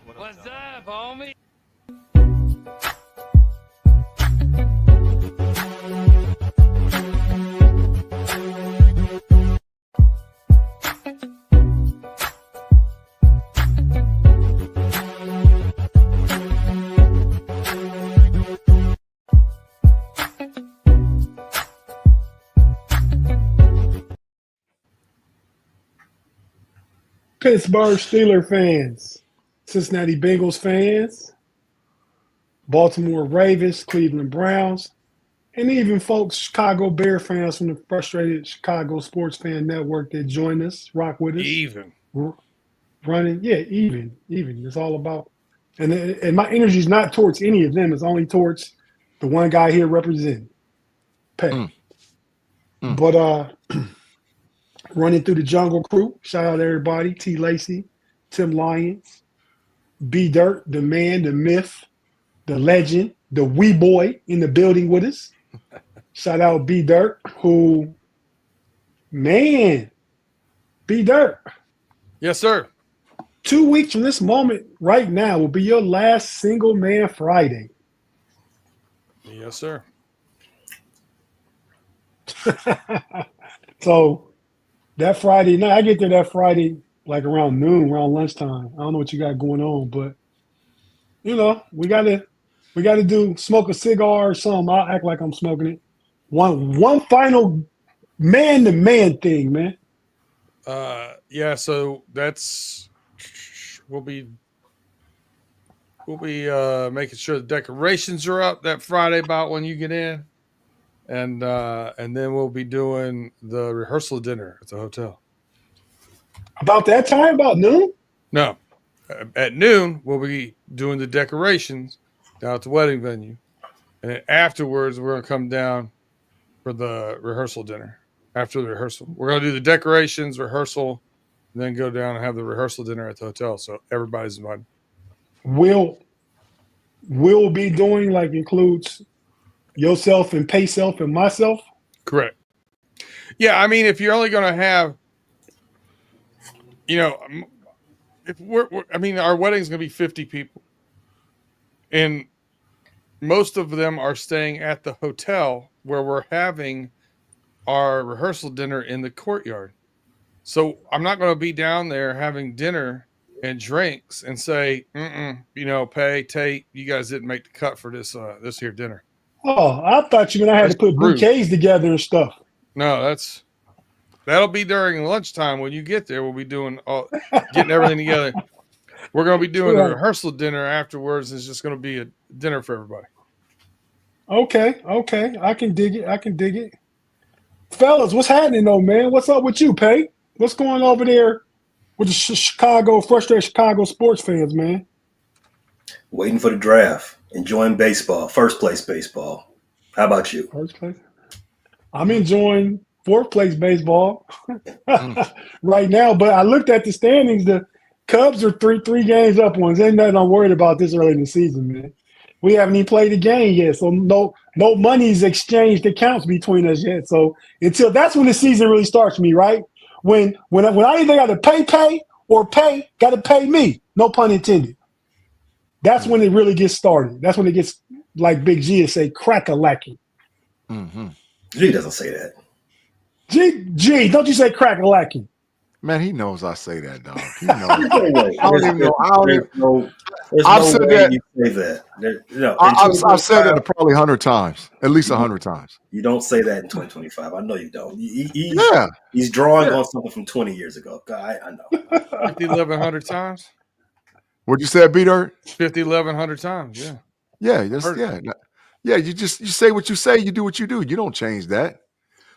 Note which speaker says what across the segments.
Speaker 1: What's up, homie?
Speaker 2: Pittsburgh Steelers fans, Cincinnati Bengals fans, Baltimore Ravens, Cleveland Browns, and even folks, Chicago Bear fans from the Frustrated Chicago Sports Fan Network that join us, rock with us.
Speaker 1: Even.
Speaker 2: Running, yeah, even. It's all about, and my energy is not towards any of them. It's only towards the one guy here representing, Pay. But running through the Jungle Crew, shout out to everybody, T. Lacey, Tim Lyons, B. Dirt, the man, the myth, the legend, the wee boy in the building with us. Shout out B. Dirt, who, man, B. Dirt.
Speaker 1: Yes, sir.
Speaker 2: 2 weeks from this moment right now will be your last single man Friday.
Speaker 1: Yes, sir.
Speaker 2: So that Friday night, I get there that Friday like around noon, around lunchtime. I don't know what you got going on, but you know, we gotta do smoke a cigar or something. I'll act like I'm smoking it. One final man to man thing, man.
Speaker 1: Yeah, so that's we'll be making sure the decorations are up that Friday about when you get in. And then we'll be doing the rehearsal dinner at the hotel.
Speaker 2: About that time, about noon?
Speaker 1: No. At noon, we'll be doing the decorations down at the wedding venue. And then afterwards, we're going to come down for the rehearsal dinner. After the rehearsal, we're going to do the decorations, rehearsal, and then go down and have the rehearsal dinner at the hotel. So everybody's invited.
Speaker 2: We'll be doing, like, includes yourself and Pay Self and myself?
Speaker 1: Correct. Yeah, I mean, if you're only going to have, you know, if our wedding's going to be 50 people. And most of them are staying at the hotel where we're having our rehearsal dinner in the courtyard. So I'm not going to be down there having dinner and drinks and say, Pay, Tate, you guys didn't make the cut for this here dinner.
Speaker 2: Oh, I thought you were going to have to put bouquets together and stuff.
Speaker 1: No, that'll be during lunchtime when you get there. We'll be getting everything together. We're going to be doing a rehearsal dinner afterwards. It's just going to be a dinner for everybody.
Speaker 2: Okay. I can dig it. Fellas, what's happening though, man? What's up with you, Pay? What's going on over there with the frustrated Chicago sports fans, man?
Speaker 3: Waiting for the draft. Enjoying baseball. First place baseball. How about you?
Speaker 2: First place. I'm enjoying fourth place baseball right now, but I looked at the standings. The Cubs are three games up on us. Ain't nothing I'm worried about this early in the season, man. We haven't even played the game yet, so no money's exchanged accounts between us yet. So until that's when the season really starts for me, right? When I either got to pay or pay got to pay me. No pun intended. That's when it really gets started. That's when it gets, like Big G would say, crack-a-lacking.
Speaker 3: Mm-hmm. G doesn't say that.
Speaker 2: G, don't you say crack-a-lacking.
Speaker 4: Man, he knows I say that, dog. He knows. I don't even know. I've said that.
Speaker 3: You say that.
Speaker 4: I've said that probably 100 times, at least 100 times.
Speaker 3: You don't say that in 2025. I know you don't. He's drawing on something from 20 years ago. I know.
Speaker 1: 50, 1,100 times?
Speaker 4: What'd you say, B-Dirt?
Speaker 1: 50, 1,100 times, yeah.
Speaker 4: Yeah, you say what you say, you do what you do. You don't change that.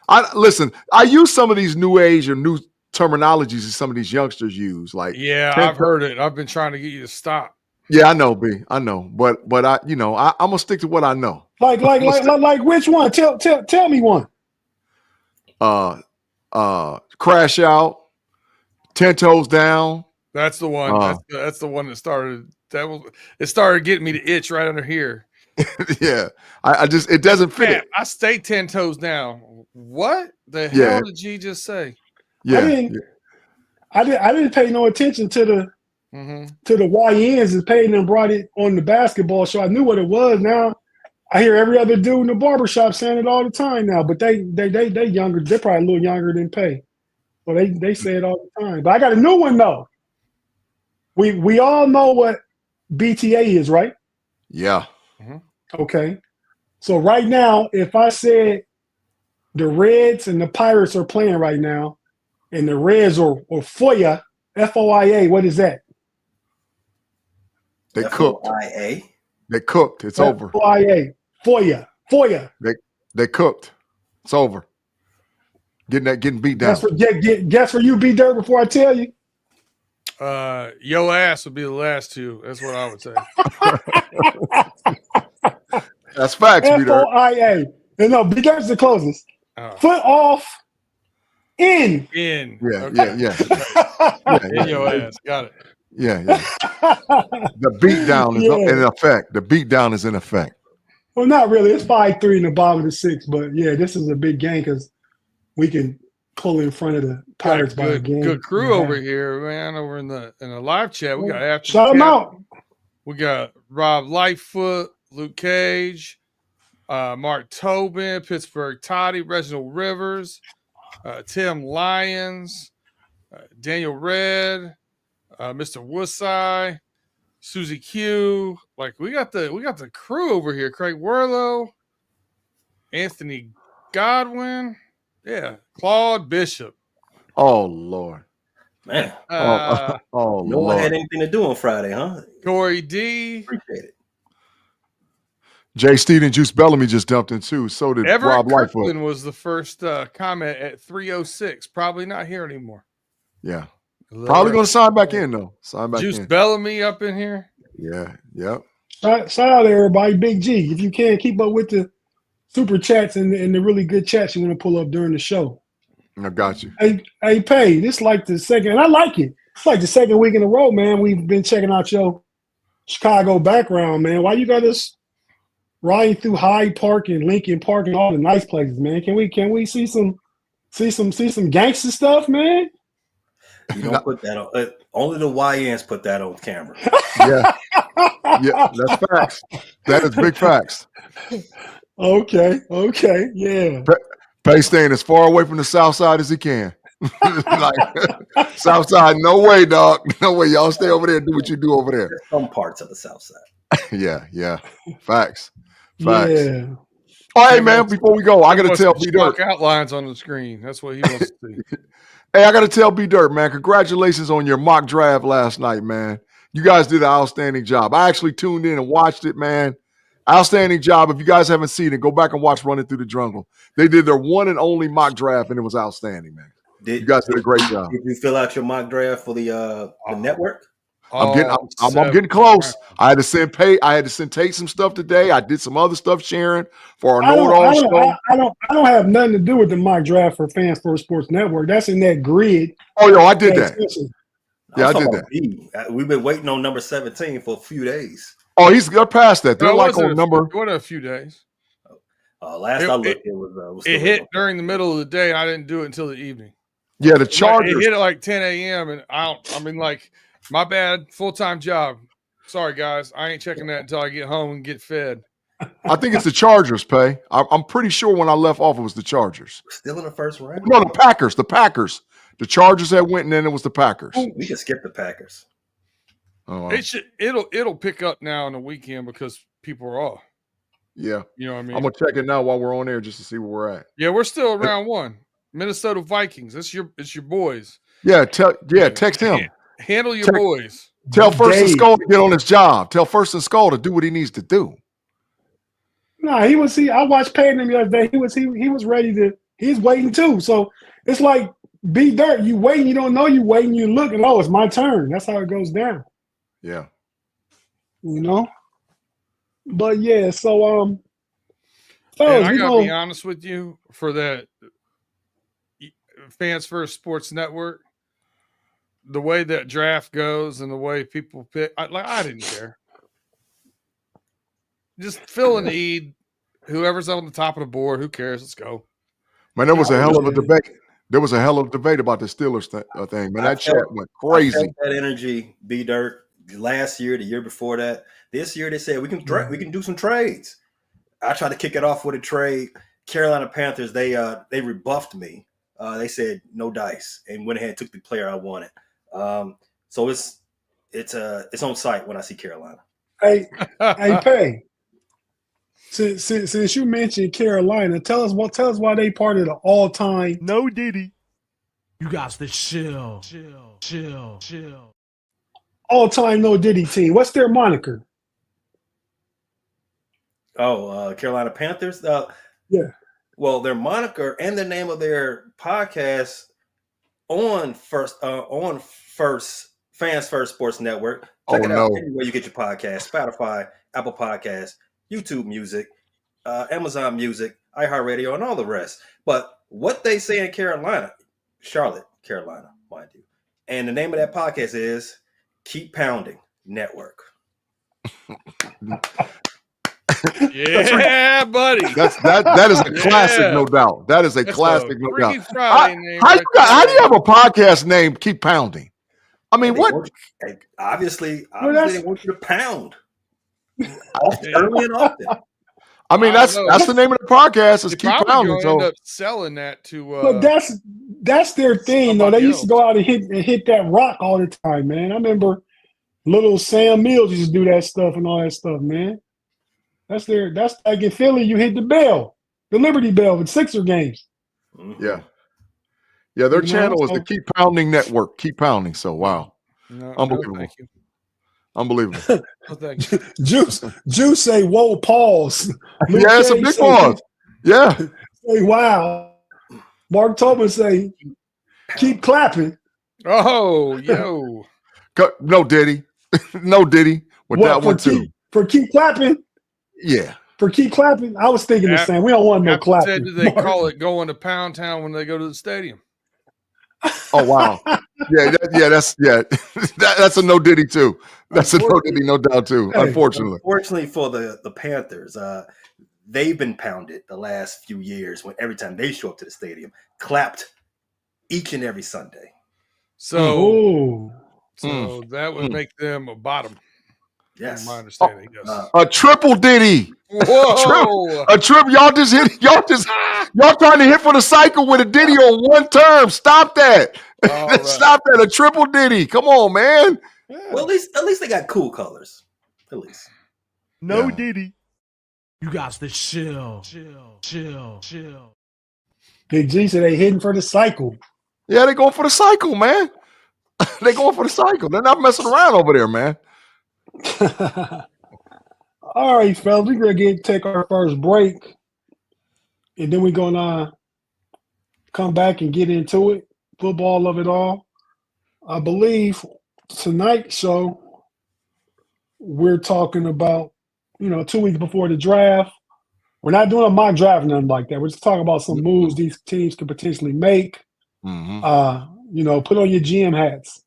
Speaker 4: I use some of these new age or new terminologies that some of these youngsters use. Like,
Speaker 1: I've heard it. I've been trying to get you to stop.
Speaker 4: Yeah, I know, B. I know, but I'm gonna stick to what I know.
Speaker 2: Like which one? Tell me one.
Speaker 4: Crash out, 10 toes down.
Speaker 1: That's the one. That's the one that started. It started getting me to itch right under here.
Speaker 4: Yeah, it doesn't fit.
Speaker 1: Man, I stay 10 toes down. What the hell did G just say?
Speaker 4: Yeah,
Speaker 2: I didn't pay no attention to the to the YNs and paid and brought it on the basketball show. I knew what it was. Now I hear every other dude in the barbershop saying it all the time now, but they younger. They're probably a little younger than Pay. So they say it all the time. But I got a new one though. We all know what BTA is, right?
Speaker 4: Yeah.
Speaker 2: Okay. So right now, if I said the Reds and the Pirates are playing right now, and the Reds or FOIA, FOIA, what is that?
Speaker 4: They cooked.
Speaker 3: FOIA.
Speaker 4: They cooked. It's over.
Speaker 2: FOIA.
Speaker 4: They cooked. It's over. Getting beat down.
Speaker 2: Guess for you, B-Dirt, before I tell you.
Speaker 1: Yo ass would be the last two. That's what I would say.
Speaker 4: That's facts, B-Dirt.
Speaker 2: FOIA. No, B-Dirt's the closest. Foot off. In.
Speaker 4: Yeah.
Speaker 1: In your ass. Got it.
Speaker 4: Yeah. The beat down is in effect. The beat down is in effect.
Speaker 2: Well, not really. It's 5-3 in the bottom of the sixth, but yeah, this is a big game because we can pull in front of the Pirates by a game.
Speaker 1: Good crew over here, man. Over in the live chat, we got after
Speaker 2: shout them out.
Speaker 1: We got Rob Lightfoot, Luke Cage, Mark Tobin, Pittsburgh Toddy, Reginald Rivers, Tim Lyons, Daniel Red, Mr. Woosai, Susie Q. Like we got the crew over here. Craig Werlow, Anthony Godwin, Claude Bishop.
Speaker 4: Oh Lord,
Speaker 3: man.
Speaker 4: No
Speaker 3: one had anything to do on Friday, huh?
Speaker 1: Corey D.
Speaker 3: Appreciate it.
Speaker 4: Jay Steed and Juice Bellamy just dumped in too. So did
Speaker 1: Everett
Speaker 4: Rob Lightfoot.
Speaker 1: Kirkland was the first comment at 3:06. Probably not here anymore.
Speaker 4: Yeah. Probably going to sign back in, though.
Speaker 1: Juice Bellamy up in here.
Speaker 4: Yeah, yep.
Speaker 2: Shout out to everybody. Big G. If you can, keep up with the super chats and the really good chats you want to pull up during the show.
Speaker 4: I got you.
Speaker 2: Hey, Pay, this is like the second, and I like it. It's like the second week in a row, man. We've been checking out your Chicago background, man. Why you got us riding through Hyde Park and Lincoln Park and all the nice places, man? Can we see some gangster stuff, man?
Speaker 3: You don't put that on. Only the YNs put that on camera.
Speaker 4: Yeah, that's facts. That is big facts.
Speaker 2: Okay, yeah.
Speaker 4: Pay staying as far away from the South Side as he can. Like, South Side, no way, dog. No way. Y'all stay over there and do what you do over there.
Speaker 3: There's some parts of the South Side.
Speaker 4: Yeah. Facts.
Speaker 2: Yeah.
Speaker 4: All right, man, before we go, I got to tell B-Dirt.
Speaker 1: Outlines on the screen. That's what he wants to see.
Speaker 4: Hey, I got to tell B-Dirt, man, congratulations on your mock draft last night, man. You guys did an outstanding job. I actually tuned in and watched it, man. Outstanding job. If you guys haven't seen it, go back and watch Running Through the Jungle. They did their one and only mock draft, and it was outstanding, man. You guys did a great job.
Speaker 3: Did you fill out your mock draft for the network?
Speaker 4: I'm getting close. I had to send Tate some stuff today. I did some other stuff sharing for our know-it-all show.
Speaker 2: I don't have nothing to do with the mock draft for Fans First Sports Network. That's in that grid.
Speaker 4: Oh, yo, I did that. Yeah, I did that.
Speaker 3: We've been waiting on number 17 for a few days.
Speaker 4: Oh, they're past that. They're like on number.
Speaker 1: What a few days.
Speaker 3: Last I looked, it was.
Speaker 1: It hit during the middle of the day, and I didn't do it until the evening.
Speaker 4: Yeah, the Chargers.
Speaker 1: It hit at like 10 a.m. and my bad, full-time job. Sorry, guys. I ain't checking that until I get home and get fed.
Speaker 4: I think it's the Chargers, Pay. I'm pretty sure when I left off, it was the Chargers.
Speaker 3: Still in the first round?
Speaker 4: No, the Packers. The Chargers had went, and then it was the Packers.
Speaker 3: We can skip the Packers.
Speaker 4: Oh,
Speaker 1: it'll pick up now on the weekend because people are off.
Speaker 4: Yeah.
Speaker 1: You know what I mean?
Speaker 4: I'm going to check it now while we're on air just to see where we're at.
Speaker 1: Yeah, we're still around one. Minnesota Vikings. It's your boys.
Speaker 4: Yeah, text him.
Speaker 1: Handle your boys.
Speaker 4: Tell First and Skull to get on his job. Tell First and Skull to do what he needs to do.
Speaker 2: No, I watched Payne him the other day. He was ready to. He's waiting too. So it's like B-Dirt. You waiting. You don't know you waiting. You looking. Oh, it's my turn. That's how it goes down.
Speaker 4: Yeah.
Speaker 2: You know. But yeah. So
Speaker 1: fellas, I gotta be honest with you for that. Fans First Sports Network. The way that draft goes and the way people pick, I didn't care. Just fill a need. Whoever's on the top of the board, who cares? Let's go.
Speaker 4: Man, that was a hell of a debate. There was a hell of a debate about the Steelers thing, man. That chat went
Speaker 3: I
Speaker 4: crazy.
Speaker 3: felt that energy, B Dirt. Last year, the year before that, this year they said we can do some trades. I tried to kick it off with a trade. Carolina Panthers, they rebuffed me. They said no dice and went ahead and took the player I wanted. So it's on site when I see Carolina.
Speaker 2: Hey, Pay. Since you mentioned Carolina, tell us why they part of the all-time
Speaker 5: No Diddy. You got to chill.
Speaker 2: All-time No Diddy team. What's their moniker?
Speaker 3: Oh, Carolina Panthers.
Speaker 2: Yeah.
Speaker 3: Well, their moniker and the name of their podcast on Fans First Sports Network. Check it out anywhere you get your podcast: Spotify, Apple Podcasts, YouTube Music, Amazon Music, iHeartRadio, and all the rest. But what they say in Carolina, Charlotte, Carolina, mind you, and the name of that podcast is Keep Pounding Network.
Speaker 1: Yeah, buddy.
Speaker 4: That is a classic, no doubt. That is a classic, no doubt. How do you have a podcast named Keep Pounding? I mean, what?
Speaker 3: Obviously, they want you to pound early and often.
Speaker 4: I mean, that's the name of the podcast. Is Keep Pounding.
Speaker 1: So end up selling that to.
Speaker 2: But that's their thing, though. They used to go out and hit that rock all the time, man. I remember little Sam Mills used to do that stuff and all that stuff, man. That's like in Philly, you hit the bell, the Liberty Bell with Sixer games.
Speaker 4: Yeah. Yeah, their channel is the Keep Pounding Network. Keep Pounding. So wow. Unbelievable.
Speaker 1: No, thank you.
Speaker 4: Unbelievable.
Speaker 1: No, thank you.
Speaker 2: Juice say, whoa, pause.
Speaker 4: Yeah, it's a big pause. Yeah.
Speaker 2: Say, wow. Mark Tobin say, keep clapping.
Speaker 1: Oh, yo.
Speaker 4: No Diddy. No Diddy. With that one too.
Speaker 2: For keep clapping?
Speaker 4: Yeah.
Speaker 2: For keep clapping? I was thinking the same. We don't want no clapping.
Speaker 1: Said they call it going to Pound Town when they go to the stadium.
Speaker 4: Oh wow. That's a no Diddy too. That's a no Diddy, no doubt too. Unfortunately
Speaker 3: for the Panthers, they've been pounded the last few years when every time they show up to the stadium, clapped each and every Sunday.
Speaker 1: So that would make them a bottom.
Speaker 3: Yes,
Speaker 1: my understanding. Yes.
Speaker 4: A triple Diddy.
Speaker 1: Whoa!
Speaker 4: A trip. Y'all trying to hit for the cycle with a Diddy on one term. Stop that. Right. Stop that. A triple Diddy. Come on, man.
Speaker 3: Yeah. Well, at least they got cool colors. At least.
Speaker 5: No Diddy. You got to chill.
Speaker 2: Big G said they hitting for the cycle.
Speaker 4: Yeah, they going for the cycle, man. They going for the cycle. They're not messing around over there, man.
Speaker 2: All right, fellas, we're gonna take our first break, and then we're gonna come back and get into it. Football of it all. I believe tonight's show we're talking about, 2 weeks before the draft. We're not doing a mock draft, nothing like that. We're just talking about some moves these teams could potentially make.
Speaker 4: Mm-hmm.
Speaker 2: Put on your GM hats.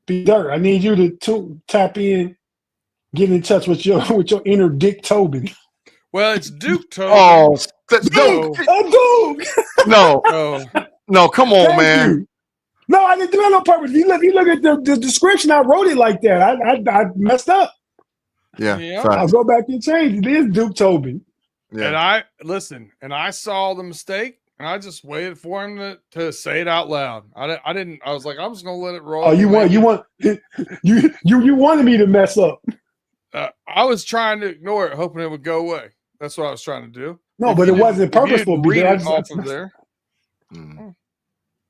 Speaker 2: Be Dirt, I need you to tap in. Get in touch with your inner Dick Tobin.
Speaker 1: Well, it's Duke Tobin.
Speaker 4: Oh,
Speaker 2: Duke!
Speaker 4: No, come on,
Speaker 2: Thank
Speaker 4: man.
Speaker 2: You. No, I didn't do it on purpose. You look at the description. I wrote it like that. I messed up.
Speaker 4: Yeah.
Speaker 2: I'll go back and change. It is Duke Tobin.
Speaker 1: Yeah. And I saw the mistake, and I just waited for him to say it out loud. I didn't. I was like, I'm just gonna let it roll.
Speaker 2: Oh, you wanted me to mess up.
Speaker 1: I was trying to ignore it, hoping it would go away. That's what I was trying to do.
Speaker 2: No, but it wasn't purposeful.
Speaker 1: Read it off of there.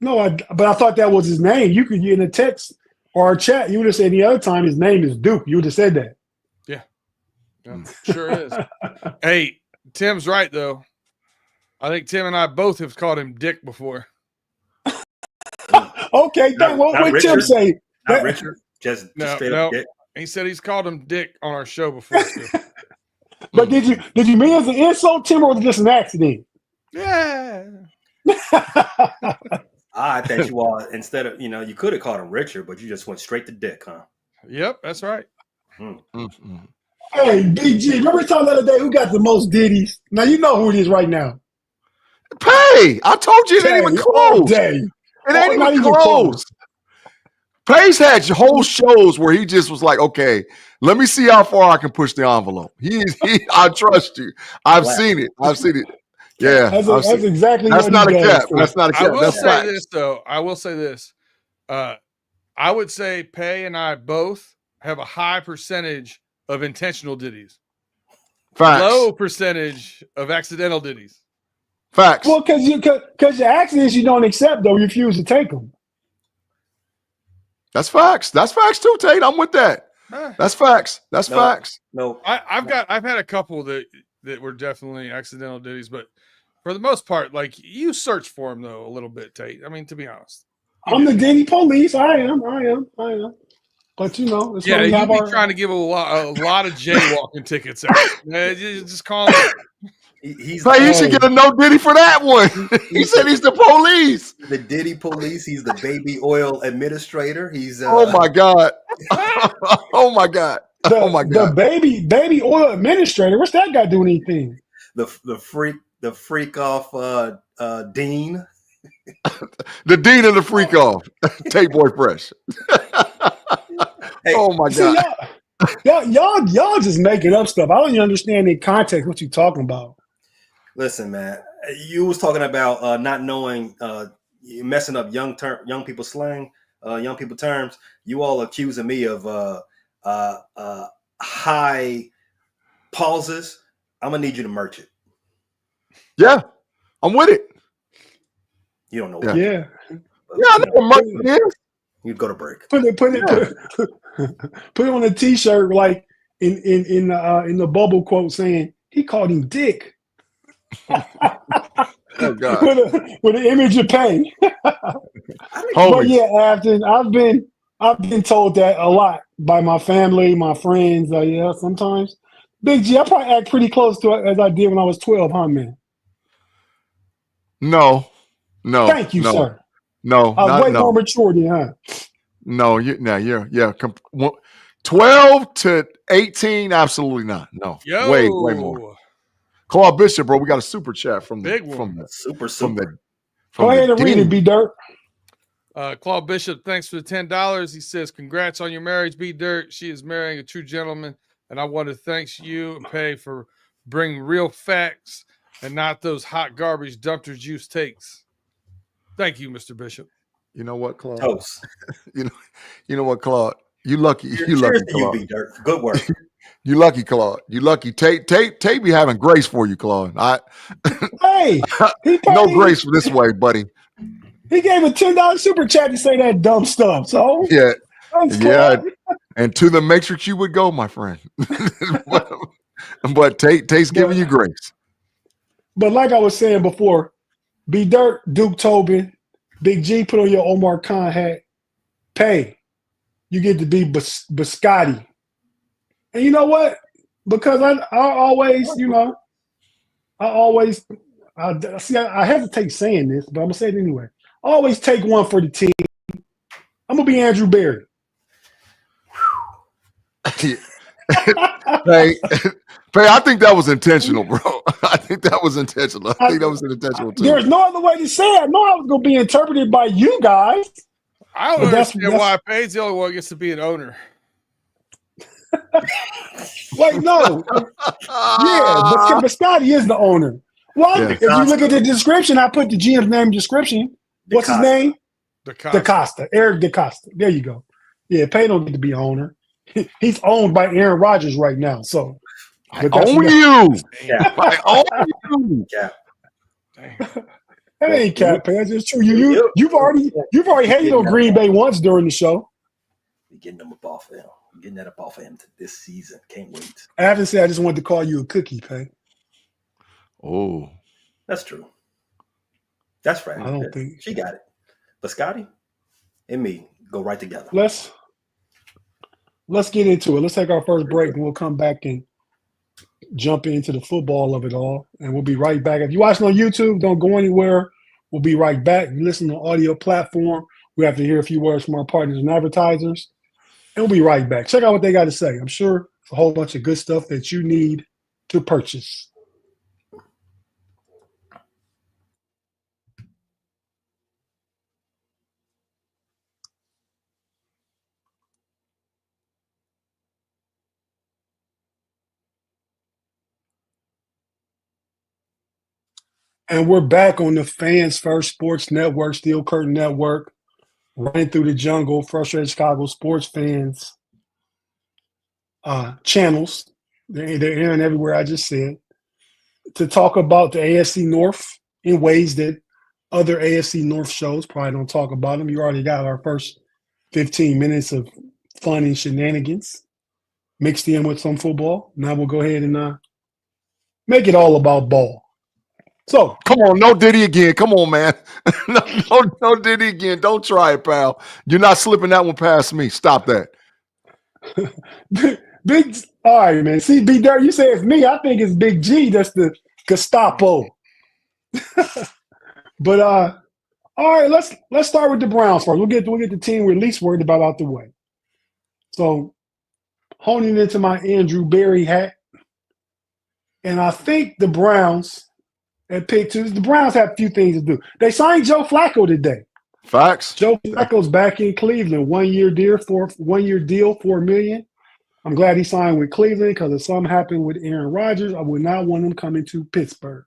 Speaker 2: No, but I thought that was his name. You could in a text or a chat, you would have said the other time his name is Duke. You would have said that.
Speaker 1: Yeah, sure is. Hey, Tim's right though. I think Tim and I both have called him Dick before.
Speaker 2: Okay, what would Tim say?
Speaker 3: Not Richard. Just straight up Dick.
Speaker 1: He said he's called him Dick on our show before.
Speaker 2: But did you mean as an insult, Tim, or was it just an accident?
Speaker 1: Yeah.
Speaker 3: I think you all, instead of, you could have called him Richard, but you just went straight to Dick, huh?
Speaker 1: Yep, that's right.
Speaker 4: Mm-hmm.
Speaker 2: Hey, BG, remember we talking the other day who got the most ditties? Now you know who it is right now.
Speaker 4: Pay! day. I told you it ain't even
Speaker 2: All
Speaker 4: close.
Speaker 2: day.
Speaker 4: It ain't
Speaker 2: Not
Speaker 4: even
Speaker 2: even
Speaker 4: close. Pace had whole shows where he just was like, okay, let me see how far I can push the envelope. I trust you. I've seen it. Yeah,
Speaker 2: That's exactly
Speaker 4: that's
Speaker 2: what he
Speaker 4: not a
Speaker 2: does.
Speaker 4: cap. That's not a cap.
Speaker 1: I will
Speaker 4: That's
Speaker 1: say
Speaker 4: facts.
Speaker 1: this though. I will say this. I would say Pay and I both have a high percentage of intentional ditties.
Speaker 4: Facts.
Speaker 1: Low percentage of accidental ditties.
Speaker 4: Facts.
Speaker 2: Well, because your accidents you don't accept, though, you refuse to take them.
Speaker 4: That's facts. That's facts too, Tate. I'm with that. That's facts. That's facts.
Speaker 3: No,
Speaker 1: I've had a couple that were definitely accidental ditties, but for the most part, like you search for them though a little bit, Tate. I mean, to be honest,
Speaker 2: I'm the Diddy police. I am. But you know, it's
Speaker 1: yeah,
Speaker 2: we
Speaker 1: you
Speaker 2: have
Speaker 1: be
Speaker 2: our
Speaker 1: trying to give a lot of jaywalking tickets out. Just call him.
Speaker 3: He
Speaker 4: should get a no Diddy for that one. He said he's the police.
Speaker 3: The Diddy police. He's the baby oil administrator. He's
Speaker 4: Oh my God. Oh my God. Oh my
Speaker 2: the
Speaker 4: God.
Speaker 2: baby oil administrator. What's that got doing anything?
Speaker 3: the freak off dean.
Speaker 4: The dean of the freak off. Tate Boy Fresh.
Speaker 3: Hey,
Speaker 4: oh my God.
Speaker 2: Y'all just making up stuff. I don't even understand in context what you're talking about.
Speaker 3: Listen, man, you was talking about not knowing, messing up young people slang, young people terms. You all accusing me of high pauses. I'm gonna need you to merch it.
Speaker 4: Yeah, I'm with it.
Speaker 3: You don't know.
Speaker 4: Yeah.
Speaker 3: What
Speaker 2: Yeah.
Speaker 4: I know what merch is.
Speaker 3: You go to break.
Speaker 2: Put it on a T-shirt like in the bubble quote saying he called him Dick.
Speaker 4: Oh God.
Speaker 2: with an image of pain.
Speaker 4: Homies.
Speaker 2: But yeah, Afton, I've been told that a lot by my family, my friends. Yeah, sometimes. Big G, I probably act pretty close to it as I did when I was 12, huh, man?
Speaker 4: No.
Speaker 2: Thank you, sir.
Speaker 4: No,
Speaker 2: I was way
Speaker 4: no.
Speaker 2: more mature than huh?
Speaker 4: No, yeah. 12 to 18, absolutely not. No,
Speaker 1: Yo,
Speaker 4: way more. Claude Bishop, bro, we got a super chat from the
Speaker 1: Big one.
Speaker 2: Go ahead and read it, B Dirt.
Speaker 1: Claude Bishop, thanks for the $10. He says, "Congrats on your marriage, B Dirt. She is marrying a true gentleman, and I want to thank you and Pay for bringing real facts and not those hot garbage dumpster juice takes. Thank you, Mr. Bishop."
Speaker 4: You know what, Claude?
Speaker 3: Toast.
Speaker 4: You know what, Claude? You lucky.
Speaker 3: Cheers
Speaker 4: Lucky,
Speaker 3: to you,
Speaker 4: Claude.
Speaker 3: B Dirt. Good work.
Speaker 4: You lucky, Claude. You lucky. Tate be having grace for you, Claude.
Speaker 2: Hey,
Speaker 4: no grace for this way, buddy.
Speaker 2: He gave a $10 super chat to say that dumb stuff. So
Speaker 4: Yeah.
Speaker 2: thanks,
Speaker 4: Yeah.
Speaker 2: Claude.
Speaker 4: And to the matrix you would go, my friend. but Tate's giving you grace.
Speaker 2: But like I was saying before, B Dirt, Duke Tobin, Big G, put on your Omar Kahn hat. Pay, you get to be Biscotti. And you know what? Because I always, I hesitate saying this, but I'm going to say it anyway. I always take one for the team. I'm going to be Andrew Barry.
Speaker 4: Pay, I think that was intentional, bro. I think that was intentional. I think that was intentional too.
Speaker 2: There's no other way to say it. I know I was going to be interpreted by you guys.
Speaker 1: I don't understand why Pay's the only one who gets to be an owner.
Speaker 2: Wait, no. Yeah, but Biscotti is the owner. Well, if you look at the description, I put the GM's name description. What's his name? DeCosta. Eric DeCosta. There you go. Yeah, Pay don't get to be owner. He's owned by Aaron Rodgers right now. So
Speaker 4: I own you. I own you.
Speaker 3: Yeah.
Speaker 2: That ain't cap, Pay. It's true. You've already hated on Green Bay once during the show.
Speaker 3: You're getting them up off him. Getting that up off of him this season. Can't wait.
Speaker 2: I have to say, I just wanted to call you a cookie, Pay.
Speaker 4: Oh,
Speaker 3: that's true. That's right.
Speaker 2: I don't think
Speaker 3: she got it. But Scotty and me go right together.
Speaker 2: Let's get into it. Let's take our first break, and we'll come back and jump into the football of it all. And we'll be right back. If you're watching on YouTube, don't go anywhere. We'll be right back. If you listen on audio platform, we have to hear a few words from our partners and advertisers. And we'll be right back. Check out what they got to say. I'm sure it's a whole bunch of good stuff that you need to purchase. And we're back on the Fans First Sports Network, Steel Curtain Network, running through the jungle, frustrated Chicago sports fans channels. They're airing everywhere I just said, to talk about the AFC North in ways that other AFC North shows probably don't talk about them. You already got our first 15 minutes of fun and shenanigans mixed in with some football. Now we'll go ahead and make it all about ball. So
Speaker 4: come on, no Diddy again. Come on, man. no Diddy again. Don't try it, pal. You're not slipping that one past me. Stop that.
Speaker 2: Big, all right, man. See, B Dirt, you say it's me. I think it's Big G. That's the Gestapo. But all right, let's start with the Browns first. We'll get the team we're least worried about out the way. So honing into my Andrew Berry hat, and I think the Browns at pick 2. The Browns have a few things to do. They signed Joe Flacco today.
Speaker 4: Facts.
Speaker 2: Joe Flacco's back in Cleveland. 1 year deal, $4 million. I'm glad he signed with Cleveland because if something happened with Aaron Rodgers, I would not want him coming to Pittsburgh.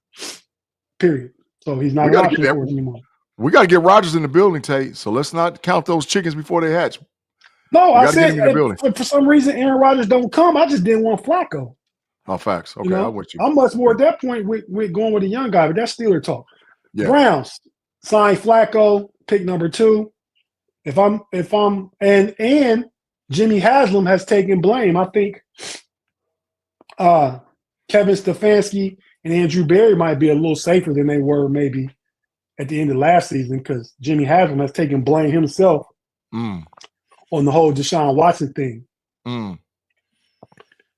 Speaker 2: Period. So he's not an option for us anymore.
Speaker 4: We got to get Rodgers in the building, Tate. So let's not count those chickens before they hatch.
Speaker 2: No, I said for some reason Aaron Rodgers don't come. I just didn't want Flacco.
Speaker 4: Oh, facts. Okay, I'm with you.
Speaker 2: I'm much more at that point with going with a young guy, but that's Steeler talk.
Speaker 4: Yeah.
Speaker 2: Browns signed Flacco, pick number 2. And Jimmy Haslam has taken blame. I think Kevin Stefanski and Andrew Berry might be a little safer than they were maybe at the end of last season because Jimmy Haslam has taken blame himself on the whole Deshaun Watson thing.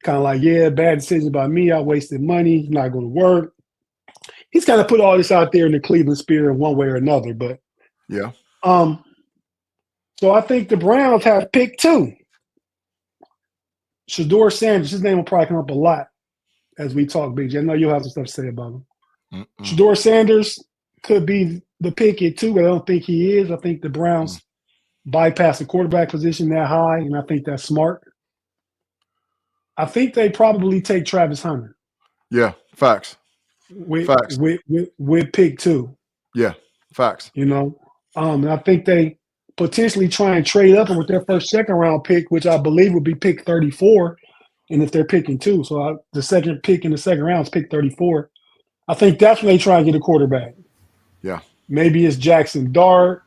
Speaker 2: Kind of like, bad decision by me. I wasted money. It's not going to work. He's kind of put all this out there in the Cleveland Spirit in one way or another. But
Speaker 4: yeah.
Speaker 2: So I think the Browns have pick 2. Shedeur Sanders. His name will probably come up a lot as we talk, BJ. I know you'll have some stuff to say about him. Shedeur Sanders could be the pick at 2, but I don't think he is. I think the Browns bypass the quarterback position that high, and I think that's smart. I think they probably take Travis Hunter.
Speaker 4: Yeah, facts.
Speaker 2: With pick 2.
Speaker 4: Yeah, facts.
Speaker 2: And I think they potentially try and trade up with their first second-round pick, which I believe would be pick 34, and if they're picking 2. So the second pick in the second round is pick 34. I think that's when they try and get a quarterback.
Speaker 4: Yeah.
Speaker 2: Maybe it's Jackson Dart.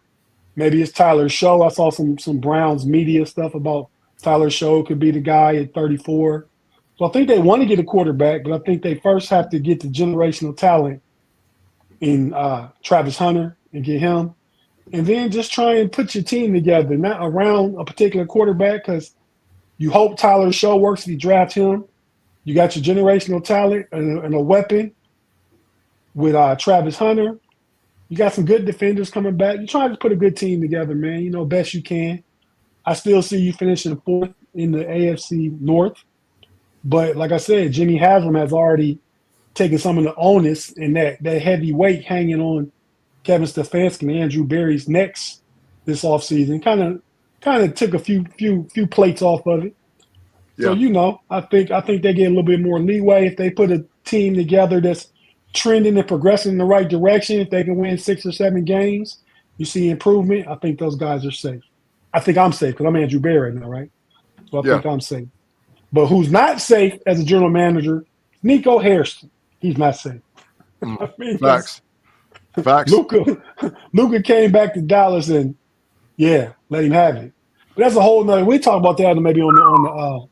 Speaker 2: Maybe it's Tyler Show. I saw some Browns media stuff about Tyler Show could be the guy at 34. So I think they want to get a quarterback, but I think they first have to get the generational talent in Travis Hunter and get him. And then just try and put your team together, not around a particular quarterback, because you hope Tyler Show works if you draft him. You got your generational talent and a weapon with Travis Hunter. You got some good defenders coming back. You're trying to put a good team together, man. Best you can. I still see you finishing 4th in the AFC North. But like I said, Jimmy Haslam has already taken some of the onus and that heavy weight hanging on Kevin Stefanski and Andrew Berry's necks this offseason. Kind of took a few plates off of it.
Speaker 4: Yeah.
Speaker 2: So, I think they get a little bit more leeway if they put a team together that's trending and progressing in the right direction. If they can win 6 or 7 games, you see improvement. I think those guys are safe. I think I'm safe because I'm Andrew Berry right now, right? So I think I'm safe. But who's not safe as a general manager? Nico Hairston. He's not safe.
Speaker 4: Facts.
Speaker 2: Luka came back to Dallas and let him have it. But that's a whole nother. We talk about that maybe on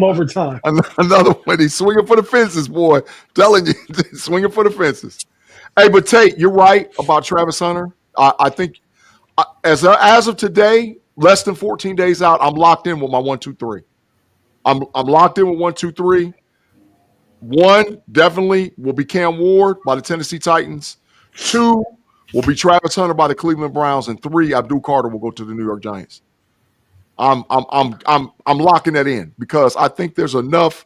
Speaker 2: overtime.
Speaker 4: Another one. He's swinging for the fences, boy. Telling you, swinging for the fences. Hey, but Tate, you're right about Travis Hunter. I think as of today, less than 14 days out, I'm locked in with my 1, 2, 3. I'm locked in with 1, 2, 3. 1 definitely will be Cam Ward by the Tennessee Titans. 2 will be Travis Hunter by the Cleveland Browns, and 3, Abdul Carter will go to the New York Giants. I'm locking that in because I think there's enough.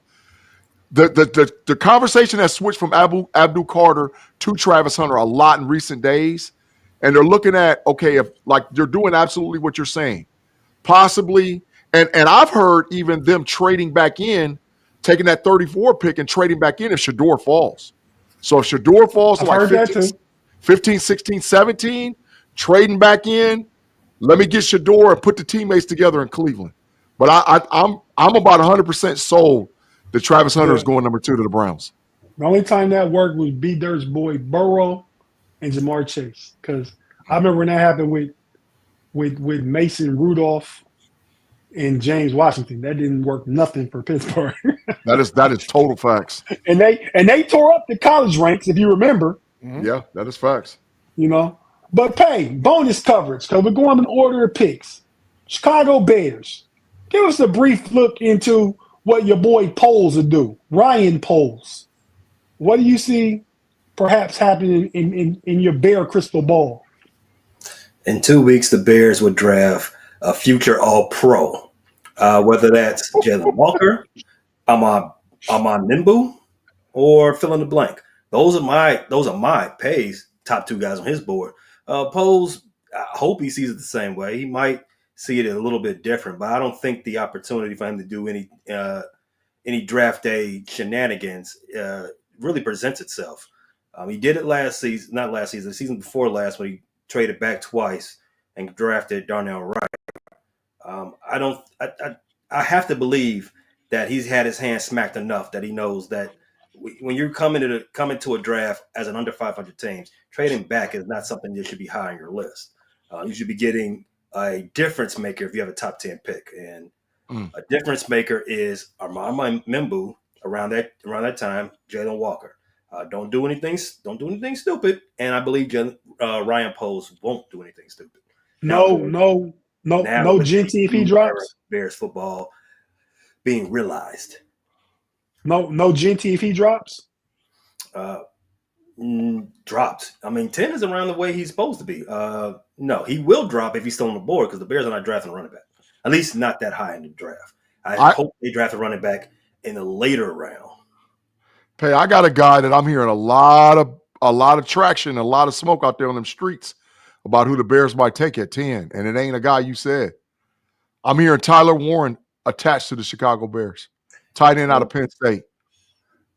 Speaker 4: The conversation has switched from Abdul Carter to Travis Hunter a lot in recent days, and they're looking at if they're doing absolutely what you're saying, possibly, and I've heard even them trading back in, taking that 34 pick and trading back in if Shedeur falls. So if Shador falls to
Speaker 2: I've
Speaker 4: like
Speaker 2: heard that too.
Speaker 4: 15, 16, 17, trading back in, let me get Shador and put the teammates together in Cleveland. But I'm about 100% sold that Travis Hunter is going number 2 to the Browns.
Speaker 2: The only time that worked was B. Dirt's boy Burrow and Jamar Chase. Because I remember when that happened with Mason Rudolph and James Washington. That didn't work nothing for Pittsburgh.
Speaker 4: That is total facts.
Speaker 2: and they tore up the college ranks, if you remember.
Speaker 1: Mm-hmm.
Speaker 4: Yeah, that is facts.
Speaker 2: You know. But bonus coverage, because we're going in order of picks. Chicago Bears. Give us a brief look into what your boy Poles will do. Ryan Poles. What do you see perhaps happening in your Bear crystal ball?
Speaker 3: In 2 weeks, the Bears would draft a future All-Pro, whether that's Jalen Walker, Ahmad Nimbu, or fill in the blank. Those are my pays. Top 2 guys on his board. Poles, I hope he sees it the same way. He might see it a little bit different, but I don't think the opportunity for him to do any draft day shenanigans really presents itself. He did it the season before last, when he traded back twice and drafted Darnell Wright. I have to believe that he's had his hands smacked enough that he knows that when you're coming to a draft as an under 500 teams, trading back is not something that should be high on your list. You should be getting a difference maker if you have a top 10 pick, and a difference maker is Ahmad Nimbu around that time. Jalen Walker. Don't do anything stupid, and I believe Ryan Poles won't do anything stupid.
Speaker 2: No Genty if he drops.
Speaker 3: Bears football being realized.
Speaker 2: No Genty if he drops.
Speaker 3: Drops. I mean, 10 is around the way he's supposed to be. No, he will drop if he's still on the board, because the Bears are not drafting a running back. At least not that high in the draft. I hope they draft a running back in the later round.
Speaker 4: Hey, I got a guy that I'm hearing a lot of traction, a lot of smoke out there on them streets about who the Bears might take at 10, and it ain't a guy you said. I'm hearing Tyler Warren attached to the Chicago Bears, tight end out of Penn State.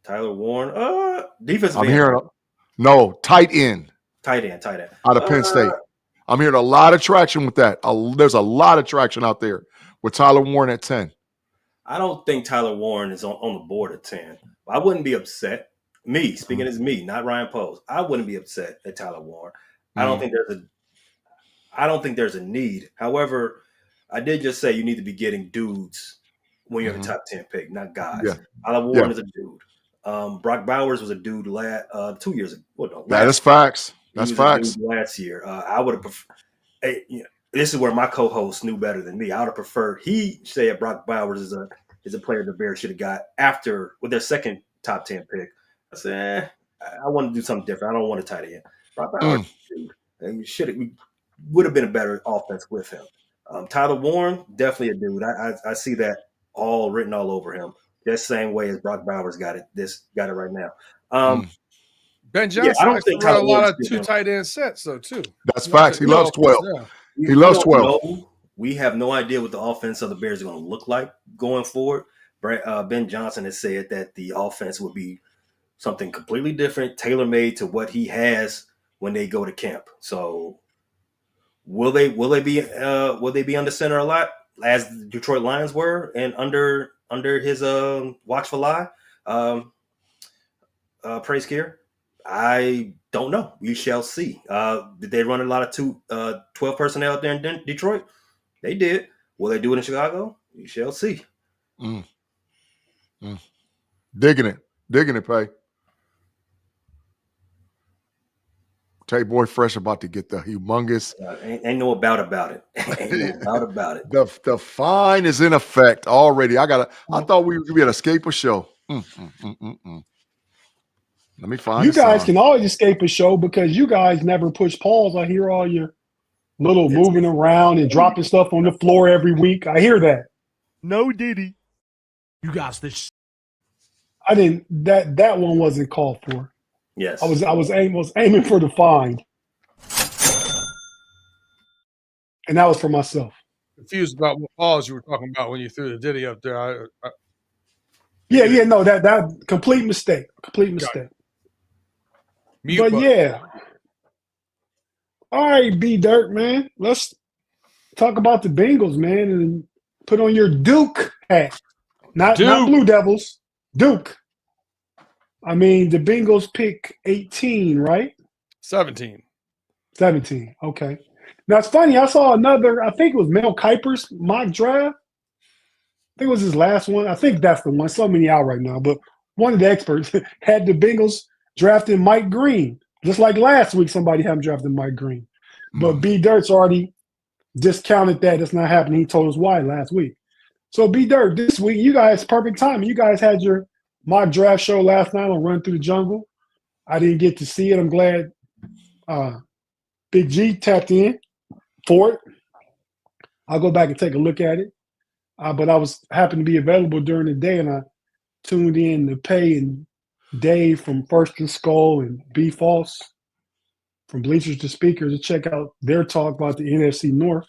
Speaker 3: Tyler Warren, defensive
Speaker 4: I'm
Speaker 3: end.
Speaker 4: hearing tight end.
Speaker 3: Tight end.
Speaker 4: Out of Penn State. I'm hearing a lot of traction with that. There's a lot of traction out there with Tyler Warren at 10.
Speaker 3: I don't think Tyler Warren is on the board at 10. I wouldn't be upset. Me, speaking as me, not Ryan Poles. I wouldn't be upset at Tyler Warren. I don't think there's a need. However, I did just say you need to be getting dudes when you have a top 10 pick, not guys.
Speaker 4: Yeah.
Speaker 3: Tyler Warren is a dude. Brock Bowers was a dude 2 years ago. Well, no,
Speaker 4: that is facts. That's facts.
Speaker 3: Last year, I would have preferred. This is where my co-host knew better than me. I would have preferred he said Brock Bowers is a player the Bears should have got with their second top 10 pick. I said, I want to do something different. I don't want a tight end. Brock Bowers, dude, we would have been a better offense with him. Tyler Warren, definitely a dude. I see that all written all over him. That same way as Brock Bowers got it right now.
Speaker 1: Ben Johnson
Speaker 3: I don't
Speaker 1: likes
Speaker 3: think
Speaker 1: to run a
Speaker 3: Tyler
Speaker 1: lot
Speaker 3: Warren's
Speaker 1: of 2 tight end sets, though, too.
Speaker 4: That's facts. He loves 12.
Speaker 1: Yeah.
Speaker 4: He loves 12.
Speaker 3: We have no idea what the offense of the Bears are going to look like going forward. Ben Johnson has said that the offense will be something completely different, tailor-made to what he has when they go to camp. So will they be under center a lot, as the Detroit Lions were, and under his watchful eye, praise care? I don't know. We shall see. Did they run a lot of 12 personnel out there in Detroit? They did. Will they do it in Chicago? We shall see.
Speaker 4: Digging it, Pay. Tate Boy Fresh about to get the humongous.
Speaker 3: Ain't no about it. Ain't no about it.
Speaker 4: The fine is in effect already. I thought we would escape a show. Let me find
Speaker 2: you guys can always escape a show because you guys never push pause. I hear all your little moving around and dropping stuff on the floor every week. I hear that.
Speaker 5: No Diddy. You got this.
Speaker 2: I didn't. That one wasn't called for.
Speaker 3: Yes,
Speaker 2: I was aiming for the find, and that was for myself.
Speaker 1: Confused about what pause you were talking about when you threw the Diddy up there.
Speaker 2: No, that complete mistake. Complete mistake.
Speaker 1: Mute
Speaker 2: But
Speaker 1: button.
Speaker 2: yeah. All right, B Dirt, man. Let's talk about the Bengals, man, and put on your Duke hat. Not
Speaker 1: Duke.
Speaker 2: Blue Devils. Duke. I mean, the Bengals pick 18, right?
Speaker 1: 17.
Speaker 2: 17. Okay. Now it's funny. I saw another, I think it was Mel Kiper's mock draft. I think it was his last one. I think that's the one. So many out right now. But one of the experts had the Bengals drafting Mike Green. Just like last week, somebody had him drafting Mike Green. But B Dirt's already discounted that. It's not happening. He told us why last week. So B Dirt, this week, you guys, perfect time. You guys had your mock draft show last night on Run Through the Jungle. I didn't get to see it. I'm glad Big G tapped in for it. I'll go back and take a look at it. But I happened to be available during the day, and I tuned in to Pay and Dave from First and Skull and B False from Bleachers to Speakers to check out their talk about the NFC North.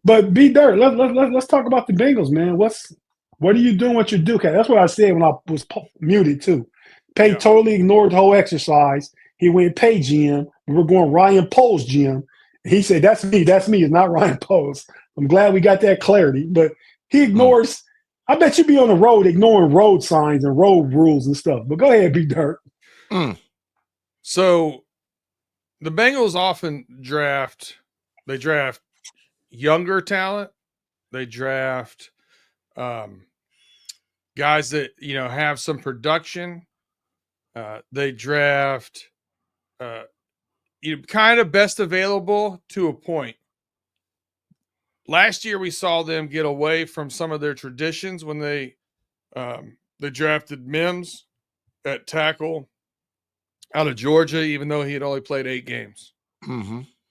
Speaker 2: But B Dirt, let's talk about the Bengals, man. What are you doing with your Duke hat? That's what I said when I was muted too. Pay totally ignored the whole exercise. He went Pay GM. We're going Ryan Poles GM. He said, that's me. That's me. It's not Ryan Poles. I'm glad we got that clarity. But he ignores I bet you be on the road ignoring road signs and road rules and stuff. But go ahead, B Dirt.
Speaker 1: So the Bengals often draft younger talent. They draft guys that, have some production. They draft kind of best available to a point. Last year, we saw them get away from some of their traditions when they drafted Mims at tackle out of Georgia, even though he had only played 8 games.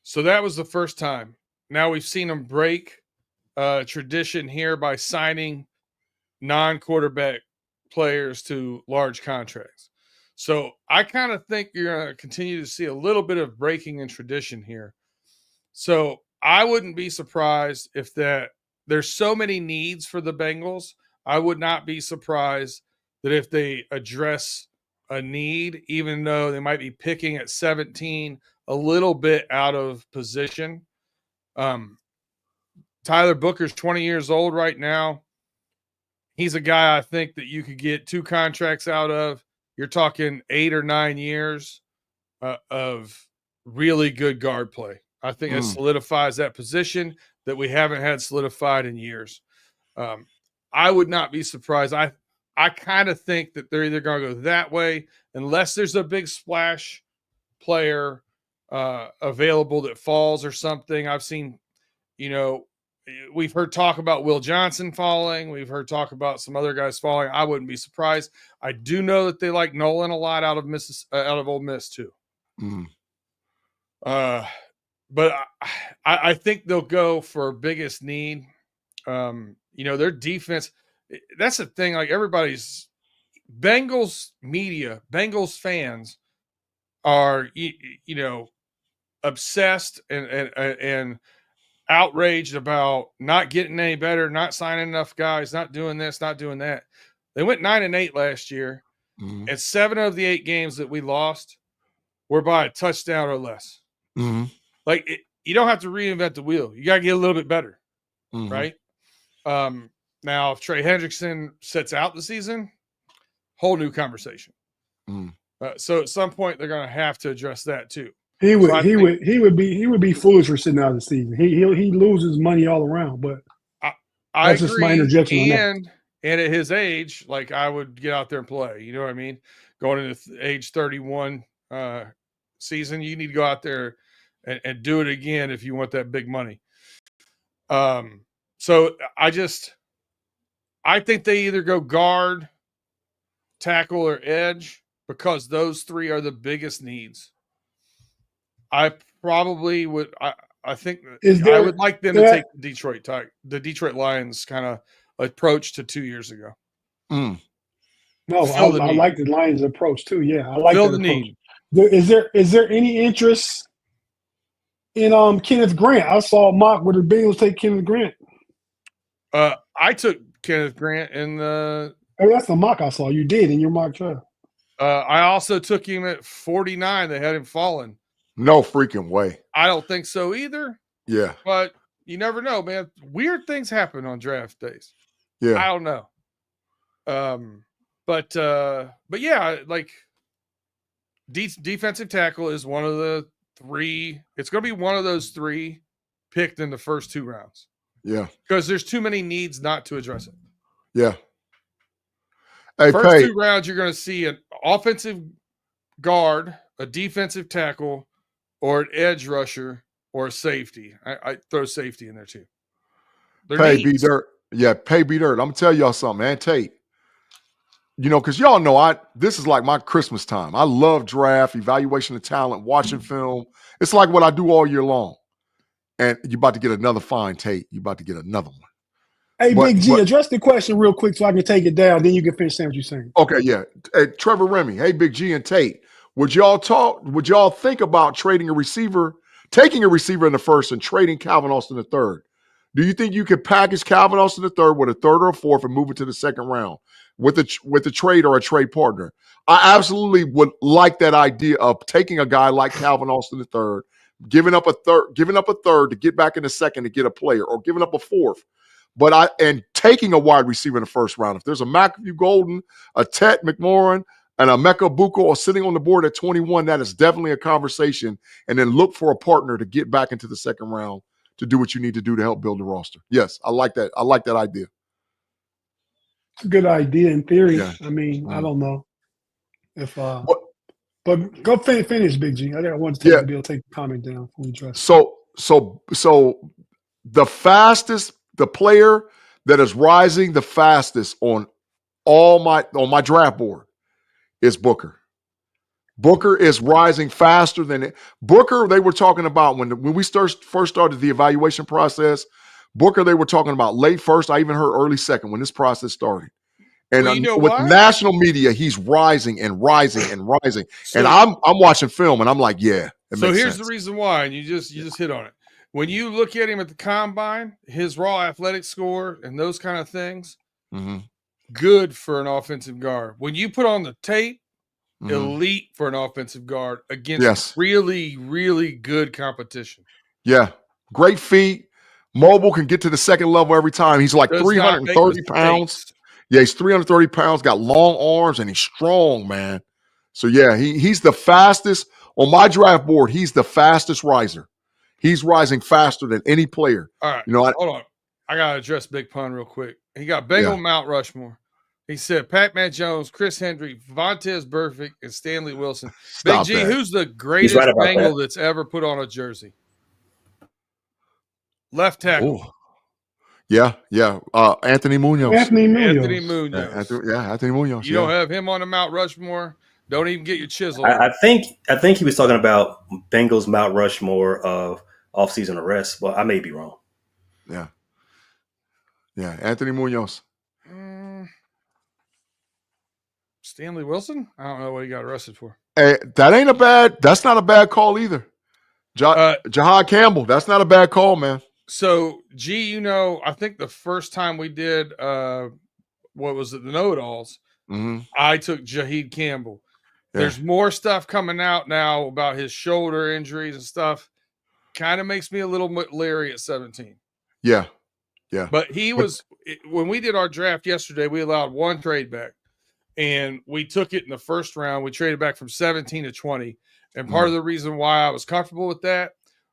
Speaker 1: So that was the first time. Now we've seen them break tradition here by signing non-quarterback players to large contracts. So I kind of think you're going to continue to see a little bit of breaking in tradition here. So I wouldn't be surprised if there's so many needs for the Bengals. I would not be surprised that if they address a need, even though they might be picking at 17, a little bit out of position. Tyler Booker's 20 years old right now. He's a guy I think that you could get 2 contracts out of. You're talking 8 or 9 years of really good guard play. I think it solidifies that position that we haven't had solidified in years. I would not be surprised. I kind of think that they're either going to go that way unless there's a big splash player available that falls or something. I've seen, we've heard talk about Will Johnson falling. We've heard talk about some other guys falling. I wouldn't be surprised. I do know that they like Nolan a lot out of Ole Miss too. But I think they'll go for biggest need. Their defense, that's the thing. Like everybody's Bengals media, Bengals fans are, obsessed and outraged about not getting any better, not signing enough guys, not doing this, not doing that. They went 9-8 last year, and 7 of the 8 games that we lost were by a touchdown or less. You don't have to reinvent the wheel. You got to get a little bit better, right? Now, if Trey Hendrickson sits out the season, whole new conversation. So at some point, they're going to have to address that too. He
Speaker 2: would be foolish for sitting out the season. He loses money all around. But
Speaker 1: I
Speaker 2: that's
Speaker 1: agree.
Speaker 2: Just my interjection on that.
Speaker 1: And at his age, like I would get out there and play. You know what I mean? Going into age 31 season, you need to go out there and do it again if you want that big money. So I think they either go guard, tackle, or edge because those 3 are the biggest needs. I probably would. I think I would like them to take the Detroit Lions kind of approach to 2 years ago.
Speaker 2: No, I like the Lions approach too. Yeah, I like
Speaker 1: Fill
Speaker 2: that
Speaker 1: the
Speaker 2: approach.
Speaker 1: need.
Speaker 2: Is there any interest in Kenneth Grant? I saw a mock where the Bengals take Kenneth Grant.
Speaker 1: I took Kenneth Grant in the.
Speaker 2: Oh, that's the mock I saw. You did in your mock draft.
Speaker 1: I also took him at 49. They had him falling.
Speaker 4: No freaking way.
Speaker 1: I don't think so either.
Speaker 4: Yeah.
Speaker 1: But you never know, man. Weird things happen on draft days. I
Speaker 4: Yeah.
Speaker 1: don't know. But yeah, like defensive tackle is one of the three. It's going to be one of those three picked in the first 2 rounds.
Speaker 4: Yeah.
Speaker 1: Because there's too many needs not to address it.
Speaker 4: Yeah. Hey,
Speaker 1: First
Speaker 4: Pay.
Speaker 1: 2 rounds, you're going to see an offensive guard, a defensive tackle, or an edge rusher, or a safety. I throw safety in there too.
Speaker 4: Pay B Dirt. Yeah, Pay B Dirt. I'm gonna tell y'all something, man. Tate. You know, because y'all know this is like my Christmas time. I love draft, evaluation of talent, watching film. It's like what I do all year long. And you're about to get another fine, Tate. You're about to get another one.
Speaker 2: Hey, Big G, address the question real quick so I can take it down. Then you can finish saying what you're saying.
Speaker 4: Okay, yeah. Hey, Trevor Remy. Hey, Big G and Tate. Would y'all think about taking a receiver in the first and trading Calvin Austin the third? Do you think you could package Calvin Austin the third with a third or a fourth and move it to the second round with a trade or a trade partner? I absolutely would like that idea of taking a guy like Calvin Austin the third, giving up a third to get back in the second to get a player, or giving up a fourth. And taking a wide receiver in the first round. If there's a McAfee Golden, a Tate McLaurin, and a Mecca Buko or sitting on the board at 21, that is definitely a conversation. And then look for a partner to get back into the second round to do what you need to do to help build the roster. Yes, I like that. I like that idea.
Speaker 2: It's a good idea in theory.
Speaker 4: Yeah.
Speaker 2: I mean, I don't know if but go finish, Big G. I want to be able to take the comment down before we address.
Speaker 4: So the player that is rising the fastest on my draft board is Booker. Booker is rising faster than it. Booker, they were talking about when we first started the evaluation process. Booker, they were talking about late first. I even heard early second when this process started. And with national media, he's rising and rising and rising. So, and I'm watching film and I'm like, yeah.
Speaker 1: So here's the reason why, and you just hit on it. When you look at him at the combine, his raw athletic score and those kind of things, good for an offensive guard. When you put on the tape, elite for an offensive guard against really, really good competition.
Speaker 4: Yeah. Great feet. Mobile, can get to the second level every time. He's like 330 pounds. Yeah, he's 330 pounds, got long arms, and he's strong, man. So, yeah, he's the fastest. On my draft board, he's the fastest riser. He's rising faster than any player.
Speaker 1: All right, hold on. I got to address Big Pun real quick. He got Bengal Mount Rushmore. He said Pac-Man Jones, Chris Hendry, Vontaze Burfict, and Stanley Wilson. Big G, who's the greatest Bengal that's ever put on a jersey? Left tackle.
Speaker 4: Ooh. Yeah. Anthony Munoz.
Speaker 2: Anthony
Speaker 4: Munoz.
Speaker 1: You don't have him on the Mount Rushmore. Don't even get your chisel.
Speaker 3: I think he was talking about Bengals Mount Rushmore of offseason arrests. Well, I may be wrong.
Speaker 4: Yeah. Anthony Munoz.
Speaker 1: Stanley Wilson? I don't know what he got arrested for.
Speaker 4: Hey, that's not a bad call either. Jahad Campbell, that's not a bad call, man.
Speaker 1: So, G, I think the first time we did what was it, the know-it-alls, I took Jahid Campbell. Yeah. There's more stuff coming out now about his shoulder injuries and stuff. Kind of makes me a little bit leery at 17.
Speaker 4: Yeah.
Speaker 1: But when we did our draft yesterday, we allowed one trade back. And we took it in the first round. We traded back from 17 to 20. And part of the reason why I was comfortable with that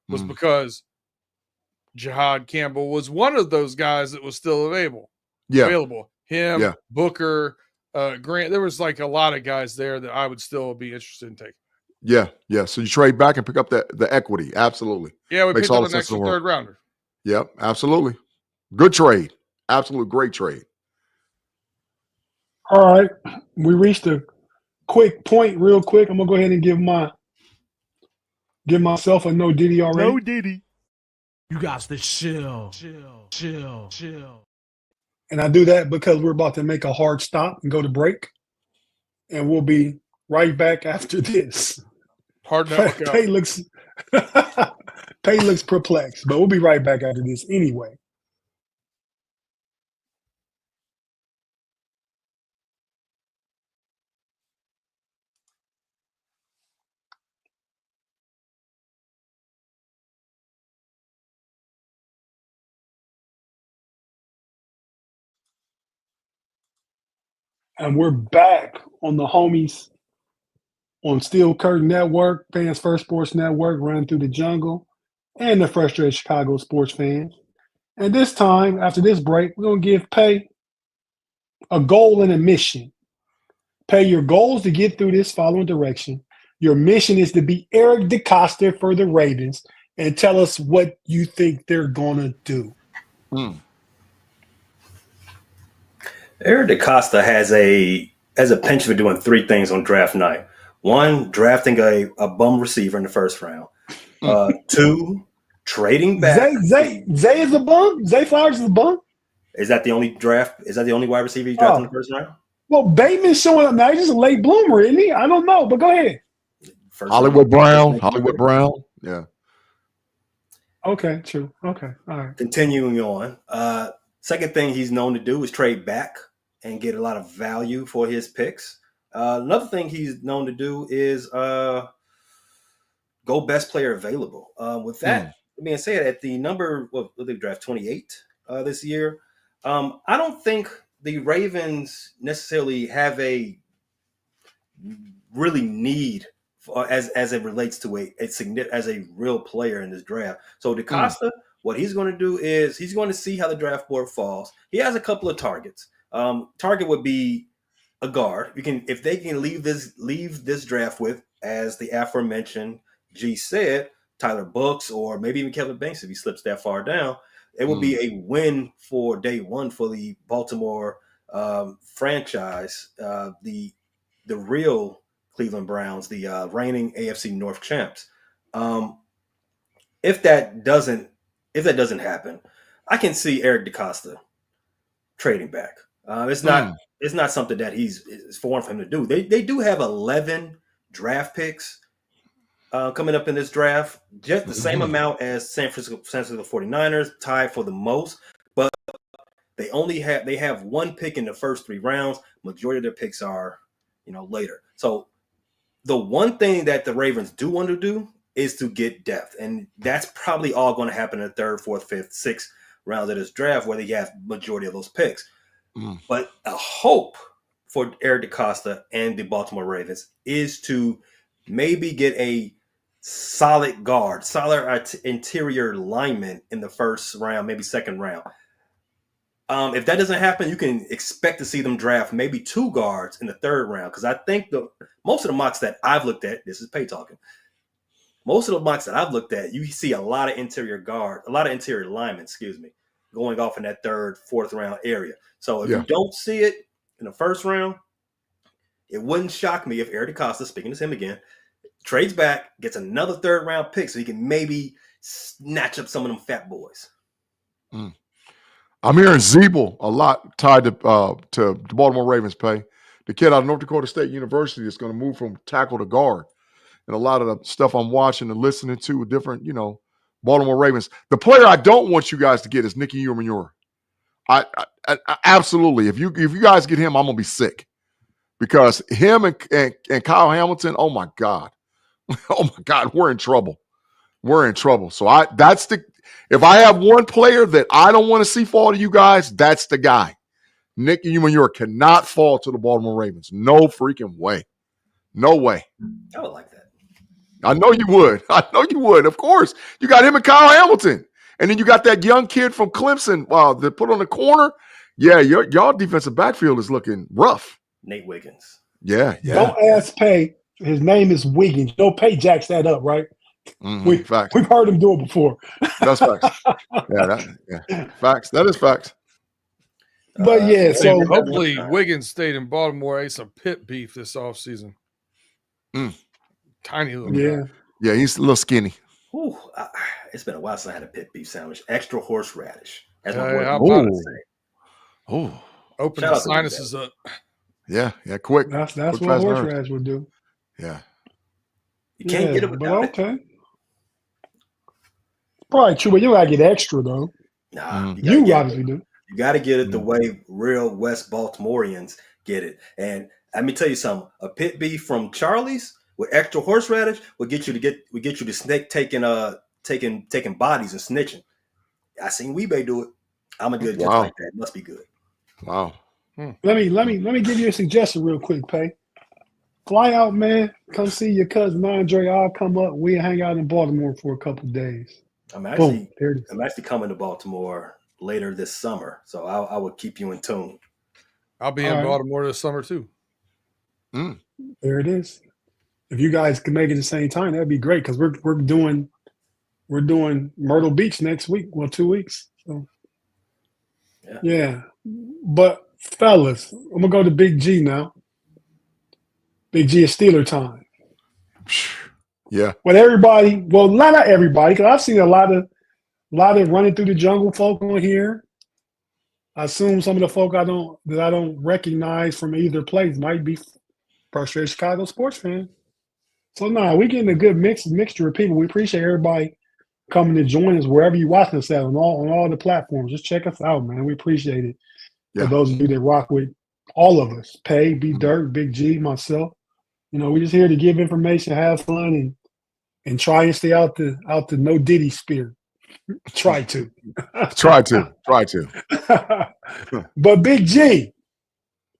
Speaker 1: was because Jahad Campbell was one of those guys that was still available. Him, Booker, Grant. There was like a lot of guys there that I would still be interested in taking.
Speaker 4: Yeah. So you trade back and pick up the equity. Absolutely.
Speaker 1: Yeah, we picked up an extra third rounder.
Speaker 4: Yep, absolutely. Good trade. Absolute great trade.
Speaker 2: All right. We reached a quick point real quick. I'm going to go ahead and give myself a no Diddy already.
Speaker 5: No Diddy. You got to chill.
Speaker 2: And I do that because we're about to make a hard stop and go to break. And we'll be right back after this.
Speaker 1: Hard network out.
Speaker 2: Pay looks perplexed, but we'll be right back after this anyway. And we're back on the homies on Steel Curtain Network, Fans First Sports Network, running through the jungle, and the Frustrated Chicago sports fans. And this time, after this break, we're going to give Pay a goal and a mission. Pay, your goals to get through this following direction. Your mission is to be Eric DeCosta for the Ravens and tell us what you think they're going to do.
Speaker 3: Eric DeCosta has a penchant for doing three things on draft night. One, drafting a bum receiver in the first round. Two, trading back.
Speaker 2: Zay is a bum? Zay Flowers is a bum?
Speaker 3: Is that the only draft? Is that the only wide receiver you drafted in the first round?
Speaker 2: Well, Bateman's showing up now. He's just a late bloomer, isn't he? I don't know, but go ahead.
Speaker 4: Hollywood Brown. Yeah.
Speaker 2: Okay, true. Okay, all right.
Speaker 3: Continuing on. Second thing he's known to do is trade back and get a lot of value for his picks. Another thing he's known to do is go best player available. With that being said, at the number, they draft 28 this year, I don't think the Ravens necessarily have a really need as it relates to as a real player in this draft. So DeCosta, what he's going to do is he's going to see how the draft board falls. He has a couple of targets. Target would be a guard. If they can leave this draft with, as the aforementioned G said, Tyler Brooks or maybe even Kevin Banks if he slips that far down, it would be a win for day one for the Baltimore franchise, the real Cleveland Browns, the reigning AFC North champs. If that doesn't happen, I can see Eric DeCosta trading back. It's not something that it's foreign for him to do. They do have 11 draft picks coming up in this draft, just the same amount as San Francisco 49ers, tied for the most, but they have one pick in the first three rounds. Majority of their picks are, later. So the one thing that the Ravens do want to do is to get depth, and that's probably all going to happen in the third, fourth, fifth, sixth rounds of this draft, where they have majority of those picks. But a hope for Eric DeCosta and the Baltimore Ravens is to maybe get a solid guard, solid interior lineman in the first round, maybe second round. If that doesn't happen, you can expect to see them draft maybe two guards in the third round. Because I think most of the mocks that I've looked at, this is Pay talking. Most of the mocks that I've looked at, you see a lot of interior linemen, going off in that third, fourth round area. So if you don't see it in the first round, it wouldn't shock me if Eric DeCosta, speaking to him again, trades back, gets another third round pick so he can maybe snatch up some of them fat boys.
Speaker 4: I'm hearing Zeeble a lot tied to the Baltimore Ravens. Pay the kid out of North Dakota State University is going to move from tackle to guard, and a lot of the stuff I'm watching and listening to with different, Baltimore Ravens. The player I don't want you guys to get is Nicky Umenyiora. I absolutely. If you guys get him, I'm gonna be sick because him and Kyle Hamilton. Oh my God, we're in trouble. We're in trouble. So if I have one player that I don't want to see fall to you guys, that's the guy. Nicky Umenyiora cannot fall to the Baltimore Ravens. No freaking way. No way.
Speaker 3: I would like that.
Speaker 4: I know you would. Of course. You got him and Kyle Hamilton. And then you got that young kid from Clemson that put on the corner. Yeah, y'all defensive backfield is looking rough.
Speaker 3: Nate Wiggins.
Speaker 4: Yeah.
Speaker 2: Don't ask Pay. His name is Wiggins. Pay jacks that up, right? We've heard him do it before.
Speaker 4: That's facts. Facts. That is facts.
Speaker 2: But so
Speaker 1: hopefully Wiggins stayed in Baltimore, ate some pit beef this offseason. Tiny little guy.
Speaker 4: Yeah, he's a little skinny.
Speaker 3: Ooh, it's been a while since I had a pit beef sandwich. Extra horseradish. That's my
Speaker 1: How
Speaker 3: boy.
Speaker 1: about it?
Speaker 4: Oh,
Speaker 1: open the sinuses up.
Speaker 4: Yeah, quick.
Speaker 2: That's
Speaker 4: quick,
Speaker 2: what horseradish would do.
Speaker 4: Yeah.
Speaker 3: You can't get it without it.
Speaker 2: Okay. Probably true, but you gotta get extra though.
Speaker 3: Nah,
Speaker 2: you obviously do.
Speaker 3: You got to get it the way real West Baltimoreans get it. And let me tell you something: a pit beef from Charlie's with extra horseradish will get you to snake taking bodies and snitching. I seen Weebay do it. I'm gonna do it just like that. It must be good.
Speaker 4: Wow.
Speaker 2: Let me give you a suggestion real quick, Pay. Fly out, man. Come see your cousin Andre. I'll come up. We'll hang out in Baltimore for a couple of days.
Speaker 3: I'm
Speaker 2: Boom. There it is.
Speaker 3: actually coming to Baltimore later this summer, so I will keep you in tune.
Speaker 1: I'll be in Baltimore this summer too.
Speaker 2: There it is. If you guys can make it the same time, that'd be great because we're doing Myrtle Beach next week. Well, 2 weeks. So yeah. But fellas, I'm gonna go to Big G now. Big G is Steeler time.
Speaker 4: Yeah.
Speaker 2: But everybody, well, not everybody, because I've seen a lot of running through the jungle folk on here. I assume some of the folk I don't recognize from either place might be frustrated Chicago sports fans. So we getting a good mixture of people. We appreciate everybody coming to join us wherever you watch us at on all the platforms. Just check us out, man. We appreciate it.
Speaker 4: Yeah.
Speaker 2: For those of you that rock with all of us, Pay, B Dirt, Big G, myself. We're just here to give information, have fun, and try and stay out the no Diddy spirit. Try to.
Speaker 4: Try to.
Speaker 2: But Big G,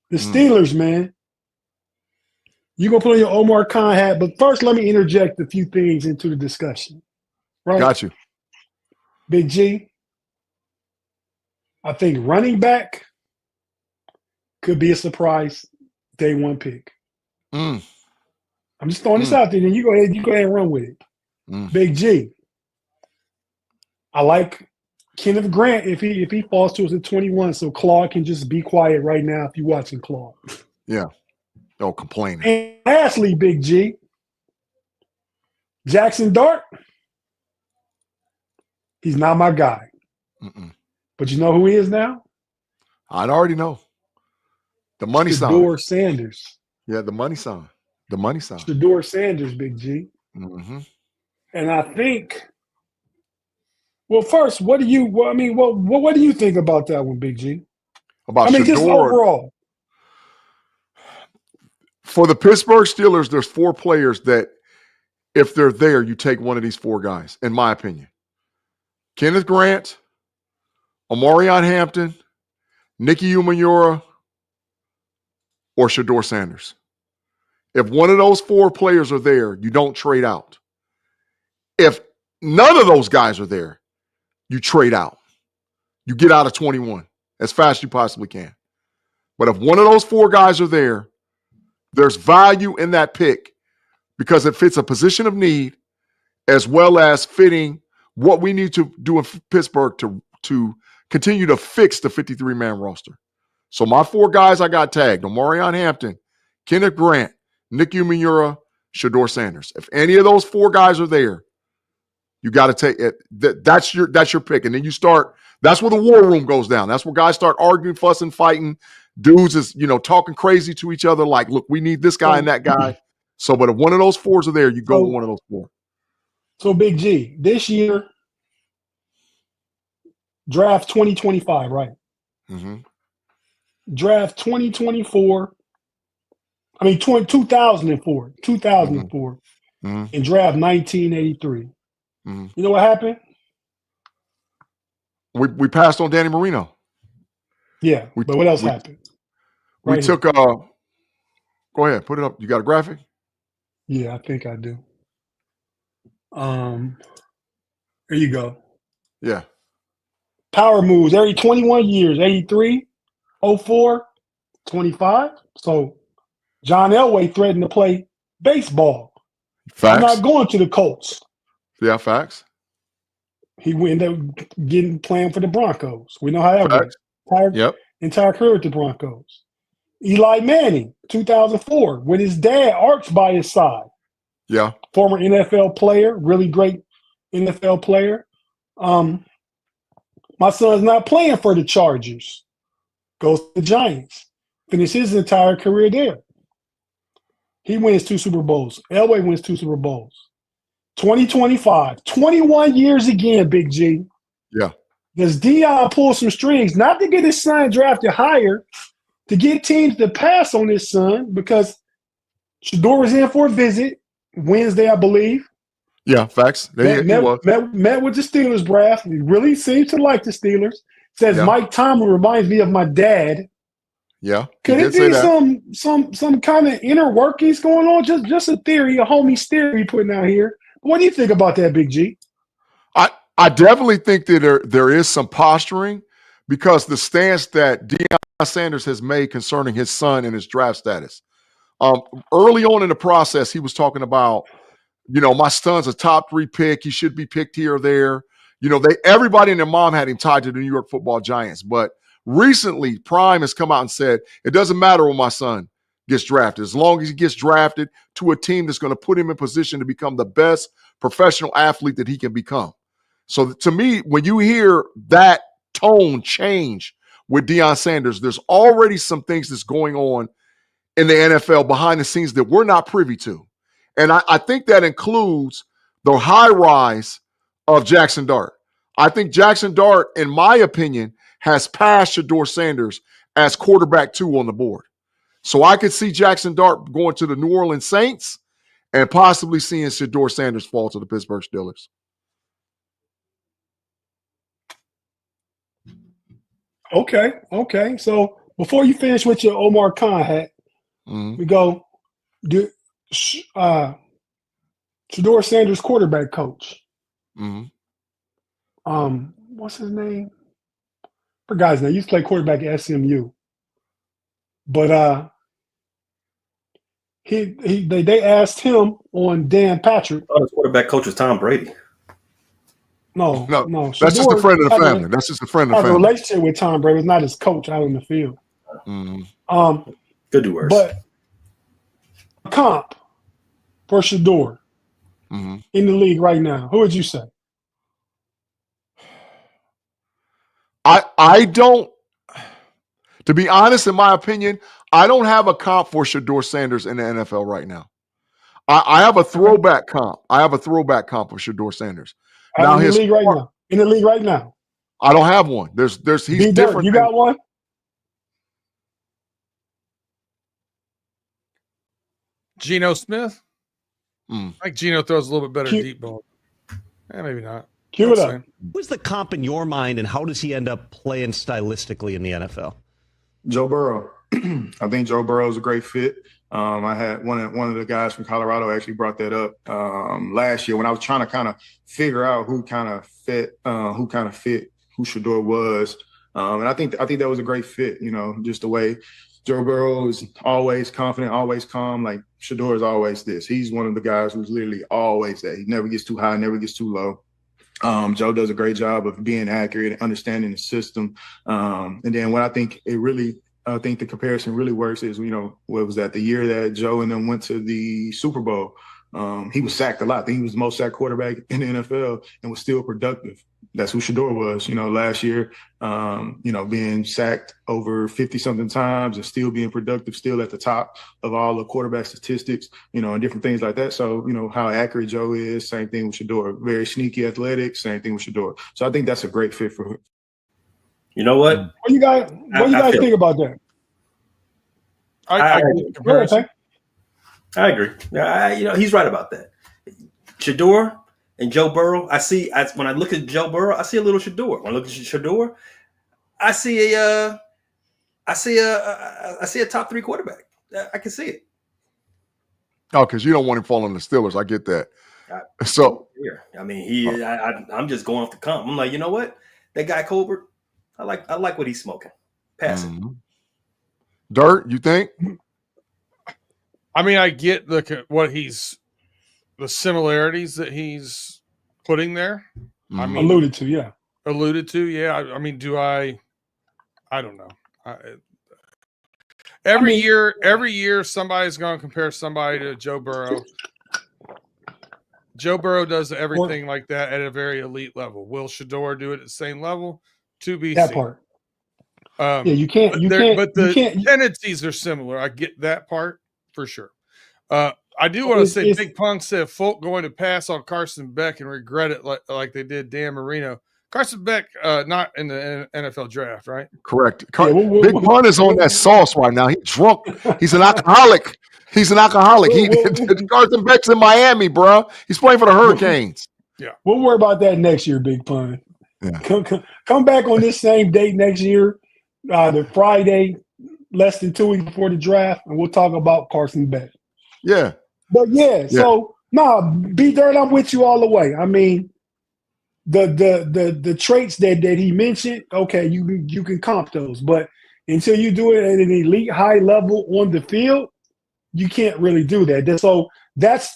Speaker 2: the Steelers, man. You gonna put on your Omar Kahn hat, but first let me interject a few things into the discussion. Right?
Speaker 4: Got you.
Speaker 2: Big G, I think running back could be a surprise day one pick. I'm just throwing this out there, and you go ahead and run with it. Big G, I like Kenneth Grant if he falls to us at 21, so Claude can just be quiet right now if you're watching Claude.
Speaker 4: Yeah. No complaining.
Speaker 2: And lastly, Big G, Jackson Dart, he's not my guy. But you know who he is now?
Speaker 4: I already know. The money sign.
Speaker 2: Shedeur Sanders.
Speaker 4: Yeah, the money sign. The money sign.
Speaker 2: Shedeur Sanders, Big G. And I think, well, first, what do you think about that one, Big G? Just overall.
Speaker 4: For the Pittsburgh Steelers, there's 4 players that, if they're there, you take one of these 4 guys, in my opinion. Kenneth Grant, Omarion Hampton, Nicky Umanura, or Shedeur Sanders. If one of those 4 players are there, you don't trade out. If none of those guys are there, you trade out. You get out of 21 as fast as you possibly can. But if one of those 4 guys are there, there's value in that pick because it fits a position of need as well as fitting what we need to do in Pittsburgh to continue to fix the 53-man roster. So my 4 guys I got tagged: Omarion Hampton, Kenneth Grant, Nick Umanura, Shedeur Sanders. If any of those 4 guys are there, you got to take it. That's your pick. And then you start, that's where the war room goes down. That's where guys start arguing, fussing, fighting. Dudes is, talking crazy to each other like, look, we need this guy and that guy. So, but if one of those 4s are there, you go with one of those 4.
Speaker 2: So, Big G, this year, draft 2025, right? Draft 2024. 2004. 2004. And draft 1983. You know what happened?
Speaker 4: We passed on Danny Marino.
Speaker 2: Yeah, but what else happened?
Speaker 4: We took go ahead, put it up. You got a graphic?
Speaker 2: Yeah, I think I do. There you go.
Speaker 4: Yeah.
Speaker 2: Power moves every 21 years, 83, 04, 25. So John Elway threatened to play baseball.
Speaker 4: Facts.
Speaker 2: I'm not going to the Colts.
Speaker 4: Yeah, facts.
Speaker 2: He ended up playing for the Broncos. We know how that
Speaker 4: Facts.
Speaker 2: works. Entire career with the Broncos. Eli Manning, 2004, with his dad Arch by his side.
Speaker 4: Yeah.
Speaker 2: Former NFL player, really great NFL player. My son's not playing for the Chargers. Goes to the Giants. Finishes his entire career there. He wins 2 Super Bowls. Elway wins 2 Super Bowls. 2025, 21 years again, Big G.
Speaker 4: Yeah.
Speaker 2: Does Dion pull some strings, not to get his son drafted higher, to get teams to pass on his son, because Shedeur was in for a visit Wednesday, I believe.
Speaker 4: Yeah, facts.
Speaker 2: Met with the Steelers brass. He really seems to like the Steelers. Says Mike Tomlin reminds me of my dad.
Speaker 4: Yeah.
Speaker 2: Could it be some kind of inner workings going on? Just a theory, a homie's theory putting out here. What do you think about that, Big G?
Speaker 4: I definitely think that there is some posturing because the stance that Deion Sanders has made concerning his son and his draft status. Early on in the process, he was talking about, my son's a top 3 pick. He should be picked here or there. Everybody and their mom had him tied to the New York Football Giants. But recently, Prime has come out and said, it doesn't matter when my son gets drafted. As long as he gets drafted to a team that's going to put him in position to become the best professional athlete that he can become. So to me, when you hear that tone change with Deion Sanders, there's already some things that's going on in the NFL behind the scenes that we're not privy to. And I think that includes the high rise of Jackson Dart. I think Jackson Dart, in my opinion, has passed Shedeur Sanders as quarterback 2 on the board. So I could see Jackson Dart going to the New Orleans Saints and possibly seeing Shedeur Sanders fall to the Pittsburgh Steelers.
Speaker 2: Okay. So before you finish with your Omar Kahn hat, we go Shedeur Sanders quarterback coach. What's his name? Forgot his name. He used to play quarterback at SMU. But they asked him on Dan Patrick.
Speaker 3: Oh, his quarterback coach was Tom Brady.
Speaker 2: No.
Speaker 4: That's just a friend of the family. That's just a friend of the family.
Speaker 2: A relationship with Tom Brady. It's not his coach out in the field.
Speaker 3: Could do worse.
Speaker 2: But comp for Shedeur in the league right now, who would you say?
Speaker 4: I don't, to be honest, in my opinion, I don't have a comp for Shedeur Sanders in the NFL right now. I have a throwback comp. For Shedeur Sanders. Now
Speaker 2: in the league right now.
Speaker 4: I don't have one. He's different.
Speaker 2: You got one?
Speaker 1: Geno Smith? I think Geno throws a little bit better deep ball. Maybe not.
Speaker 2: Cue it up.
Speaker 6: Who's the comp in your mind, and how does he end up playing stylistically in the NFL?
Speaker 7: Joe Burrow. I think Joe Burrow is a great fit. I had one of the guys from Colorado actually brought that up last year when I was trying to kind of figure out who fit who Shedeur was. And I think that was a great fit, just the way Joe Burrow is always confident, always calm. Like Shedeur is always this. He's one of the guys who's literally always that. He never gets too high, never gets too low. Joe does a great job of being accurate and understanding the system. And then what I think the comparison really works is, what was that? The year that Joe and them went to the Super Bowl. He was sacked a lot. I think he was the most sacked quarterback in the NFL and was still productive. That's who Shedeur was, last year, being sacked over 50-something times and still being productive, still at the top of all the quarterback statistics, and different things like that. So, how accurate Joe is, same thing with Shedeur. Very sneaky athletic, same thing with Shedeur. So I think that's a great fit for him.
Speaker 3: You know what?
Speaker 2: What do you guys think about that?
Speaker 1: I
Speaker 3: agree. He's right about that. Shedeur and Joe Burrow. When I look at Joe Burrow, I see a little Shedeur. When I look at Shedeur, I see a top 3 quarterback. I can see it.
Speaker 4: Oh, because you don't want him falling the Steelers. I get that.
Speaker 3: I'm just going off the comp. I'm like, you know what? That guy Colbert, I like what he's smoking. Passing.
Speaker 4: Dirt, you think?
Speaker 1: I mean, I get the similarities that he's putting there. I mean,
Speaker 2: alluded to, yeah.
Speaker 1: I mean, I don't know. Every year, somebody's going to compare somebody to Joe Burrow. Joe Burrow does everything like that at a very elite level. Will Shedeur do it at the same level? To be
Speaker 2: that
Speaker 1: seen.
Speaker 2: Part. You can't.
Speaker 1: But the tendencies are similar. I get that part for sure. I do want to say, Big Punk said Folk going to pass on Carson Beck and regret it like they did Dan Marino. Carson Beck, not in the NFL draft, right?
Speaker 4: Correct. Big Pun is on that sauce right now. He's drunk. He's an alcoholic. Carson Beck's in Miami, bro. He's playing for the Hurricanes.
Speaker 1: Yeah.
Speaker 2: We'll worry about that next year, Big Pun.
Speaker 4: Yeah.
Speaker 2: Come back on this same date next year, the Friday less than 2 weeks before the draft, and we'll talk about Carson Beck.
Speaker 4: Yeah.
Speaker 2: But so B Dirt, I'm with you all the way. I mean, the traits that he mentioned, okay, you can comp those, but until you do it at an elite high level on the field, you can't really do that. So that's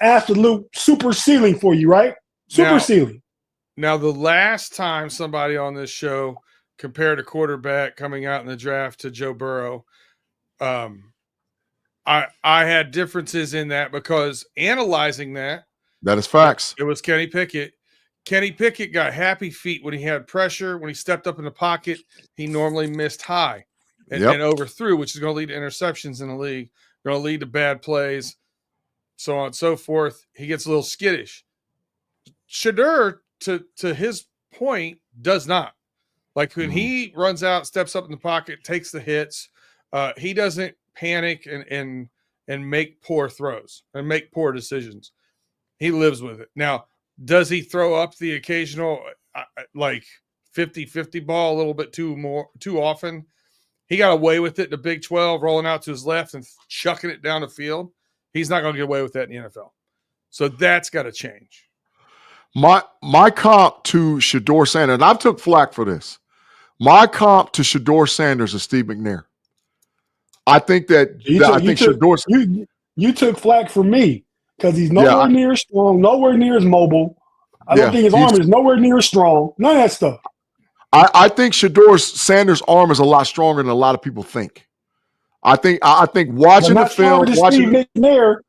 Speaker 2: absolute super ceiling for you, right? Super ceiling.
Speaker 1: Now, the last time somebody on this show compared a quarterback coming out in the draft to Joe Burrow, I had differences in that because analyzing that
Speaker 4: is facts.
Speaker 1: It was Kenny Pickett. Kenny Pickett got happy feet when he had pressure. When he stepped up in the pocket, he normally missed high and overthrew, which is going to lead to interceptions in the league, going to lead to bad plays, so on and so forth. He gets a little skittish. Shedeur, to his point, does not. Like when he runs out, steps up in the pocket, takes the hits, he doesn't panic and make poor throws and make poor decisions. He lives with it. Now, does he throw up the occasional like 50-50 ball a little bit too often? He got away with it in the Big 12, rolling out to his left and chucking it down the field. He's not going to get away with that in the NFL. So that's got to change.
Speaker 4: My comp to Shedeur Sanders, and I've took flack for this. My comp to Shedeur Sanders is Steve McNair. I think
Speaker 2: you took flack for me because he's nowhere near as strong, nowhere near as mobile. I don't think his arm is nowhere near as strong. None of that stuff.
Speaker 4: I think Shedeur Sanders' arm is a lot stronger than a lot of people think. I think watching the film,
Speaker 2: Steve McNair.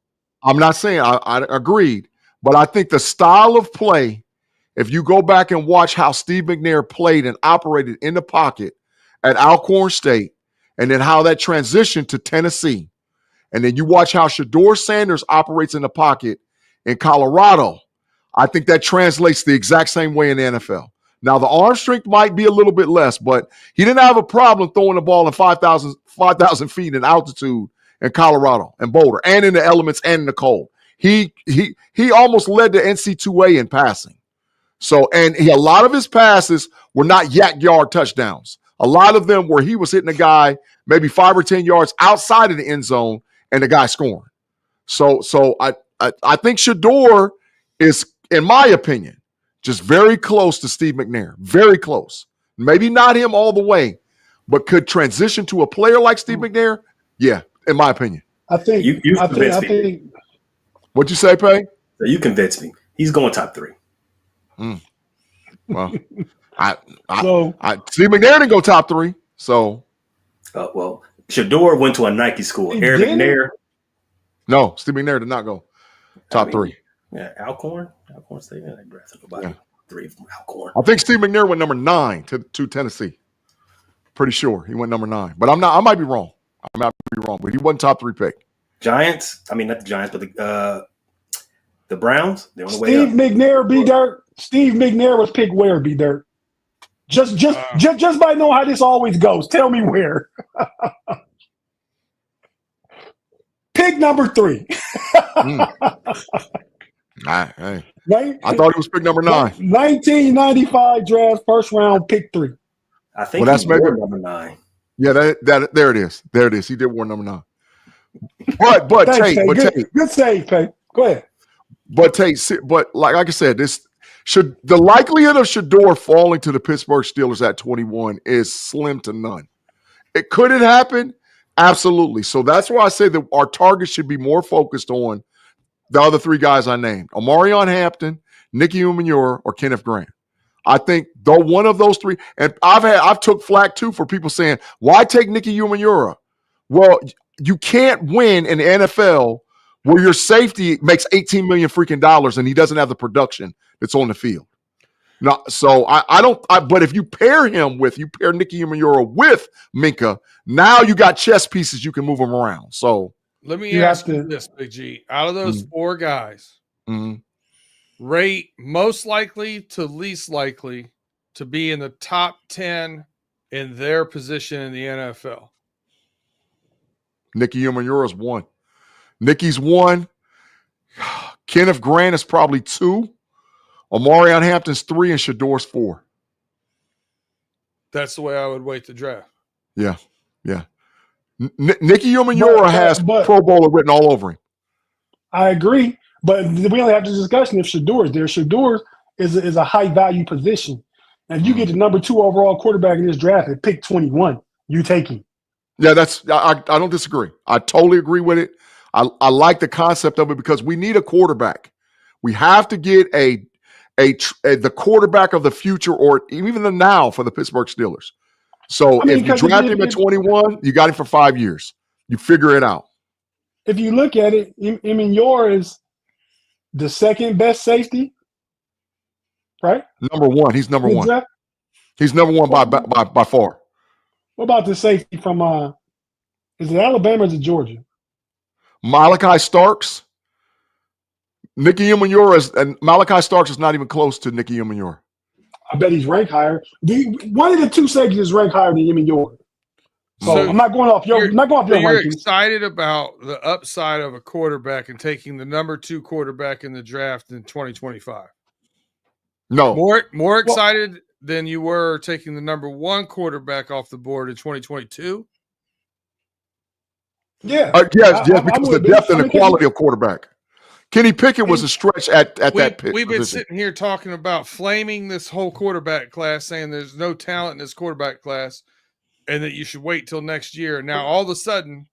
Speaker 4: I'm not saying I agreed, but I think the style of play, if you go back and watch how Steve McNair played and operated in the pocket at Alcorn State, and then how that transitioned to Tennessee, and then you watch how Shedeur Sanders operates in the pocket in Colorado, I think that translates the exact same way in the NFL. Now, the arm strength might be a little bit less, but he didn't have a problem throwing the ball in 5,000 feet in altitude in Colorado and Boulder and in the elements and in the cold. He almost led the NC2A in passing. So, and a lot of his passes were not yak yard touchdowns. A lot of them where he was hitting a guy maybe 5 or 10 yards outside of the end zone and the guy scoring. So I think Shedeur is, in my opinion, just very close to Steve McNair. Very close. Maybe not him all the way, but could transition to a player like Steve McNair. Yeah, in my opinion.
Speaker 3: I think you convinced me.
Speaker 4: What'd you say, Pay?
Speaker 3: You convinced me. He's going top 3.
Speaker 4: Well, Steve McNair didn't go top 3. So,
Speaker 3: well, Shedeur went to a Nike school. Aaron McNair.
Speaker 4: No, Steve McNair did not go top 3.
Speaker 3: Yeah, Alcorn State. They drafted nobody. 3 from Alcorn.
Speaker 4: I think Steve McNair went number 9 to Tennessee. Pretty sure he went number 9, but I might be wrong. But he wasn't top 3 pick.
Speaker 3: Giants. I mean, not the Giants, but the Browns. They're on the way
Speaker 2: Steve
Speaker 3: up.
Speaker 2: McNair, B Dirt. Steve McNair was picked where, B Dirt? Just by knowing how this always goes. Tell me where. Pick number 3.
Speaker 4: I thought he was pick number 9.
Speaker 2: 1995 draft, first round, pick 3.
Speaker 3: I think that's maybe number 9.
Speaker 4: Yeah, there it is. There it is. He did wear number 9. But
Speaker 2: Thanks,
Speaker 4: Tate,
Speaker 2: good save, Tate. Go ahead.
Speaker 4: But Tate, like I said, the likelihood of Shedeur falling to the Pittsburgh Steelers at 21 is slim to none. Could it happen? Absolutely. So that's why I say that our target should be more focused on the other 3 guys I named: Omarion Hampton, Nicky Umenyiora, or Kenneth Grant. I think though one of those 3, and I've took flack too for people saying, why take Nicky Umenyiora? Well, you can't win in the NFL where your safety makes $18 million freaking dollars and he doesn't have the production that's on the field. Now, so but if you pair Nicky Umenyiora with Minka, now you got chess pieces, you can move them around. So
Speaker 1: let me ask you this, Big G. Out of those 4 guys, rate most likely to least likely to be in the top 10 in their position in the NFL.
Speaker 4: Nicky Umenyiora is 1. Nicky's 1. Kenneth Grant is probably 2. Omarion Hampton's 3 and Shedeur's 4.
Speaker 1: That's the way I would weight the draft.
Speaker 4: Yeah. Nicky Umenyiora has Pro Bowler written all over him.
Speaker 2: I agree, but we only have the discussion if Shador is there. Shador is a high value position. And if you get the number 2 overall quarterback in this draft at pick 21, you take him.
Speaker 4: Yeah, I don't disagree. I totally agree with it. I like the concept of it because we need a quarterback. We have to get the quarterback of the future or even the now for the Pittsburgh Steelers. So if you draft him at 21, you got him for 5 years. You figure it out.
Speaker 2: If you look at it, Umenyiora is the second best safety, right?
Speaker 4: Number 1. He's number 1. He's number 1 by far.
Speaker 2: What about the safety from is it Alabama or is it Georgia?
Speaker 4: Malachi Starks. Nicky Umenyiora and Malachi Starks is not even close to Nicky Umenyiora.
Speaker 2: I bet he's ranked higher. One of the 2 safeties is ranked higher than Umenyiora. So I'm not going off your rankings.
Speaker 1: You're excited about the upside of a quarterback and taking the number 2 quarterback in the draft in 2025.
Speaker 4: No.
Speaker 1: More excited than you were taking the number 1 quarterback off the board in 2022?
Speaker 2: Yeah.
Speaker 4: Yes, because the depth and the quality of quarterback. Kenny Pickett was a stretch at that pick.
Speaker 1: We've been sitting here talking about flaming this whole quarterback class, saying there's no talent in this quarterback class and that you should wait till next year. Now, all of a sudden,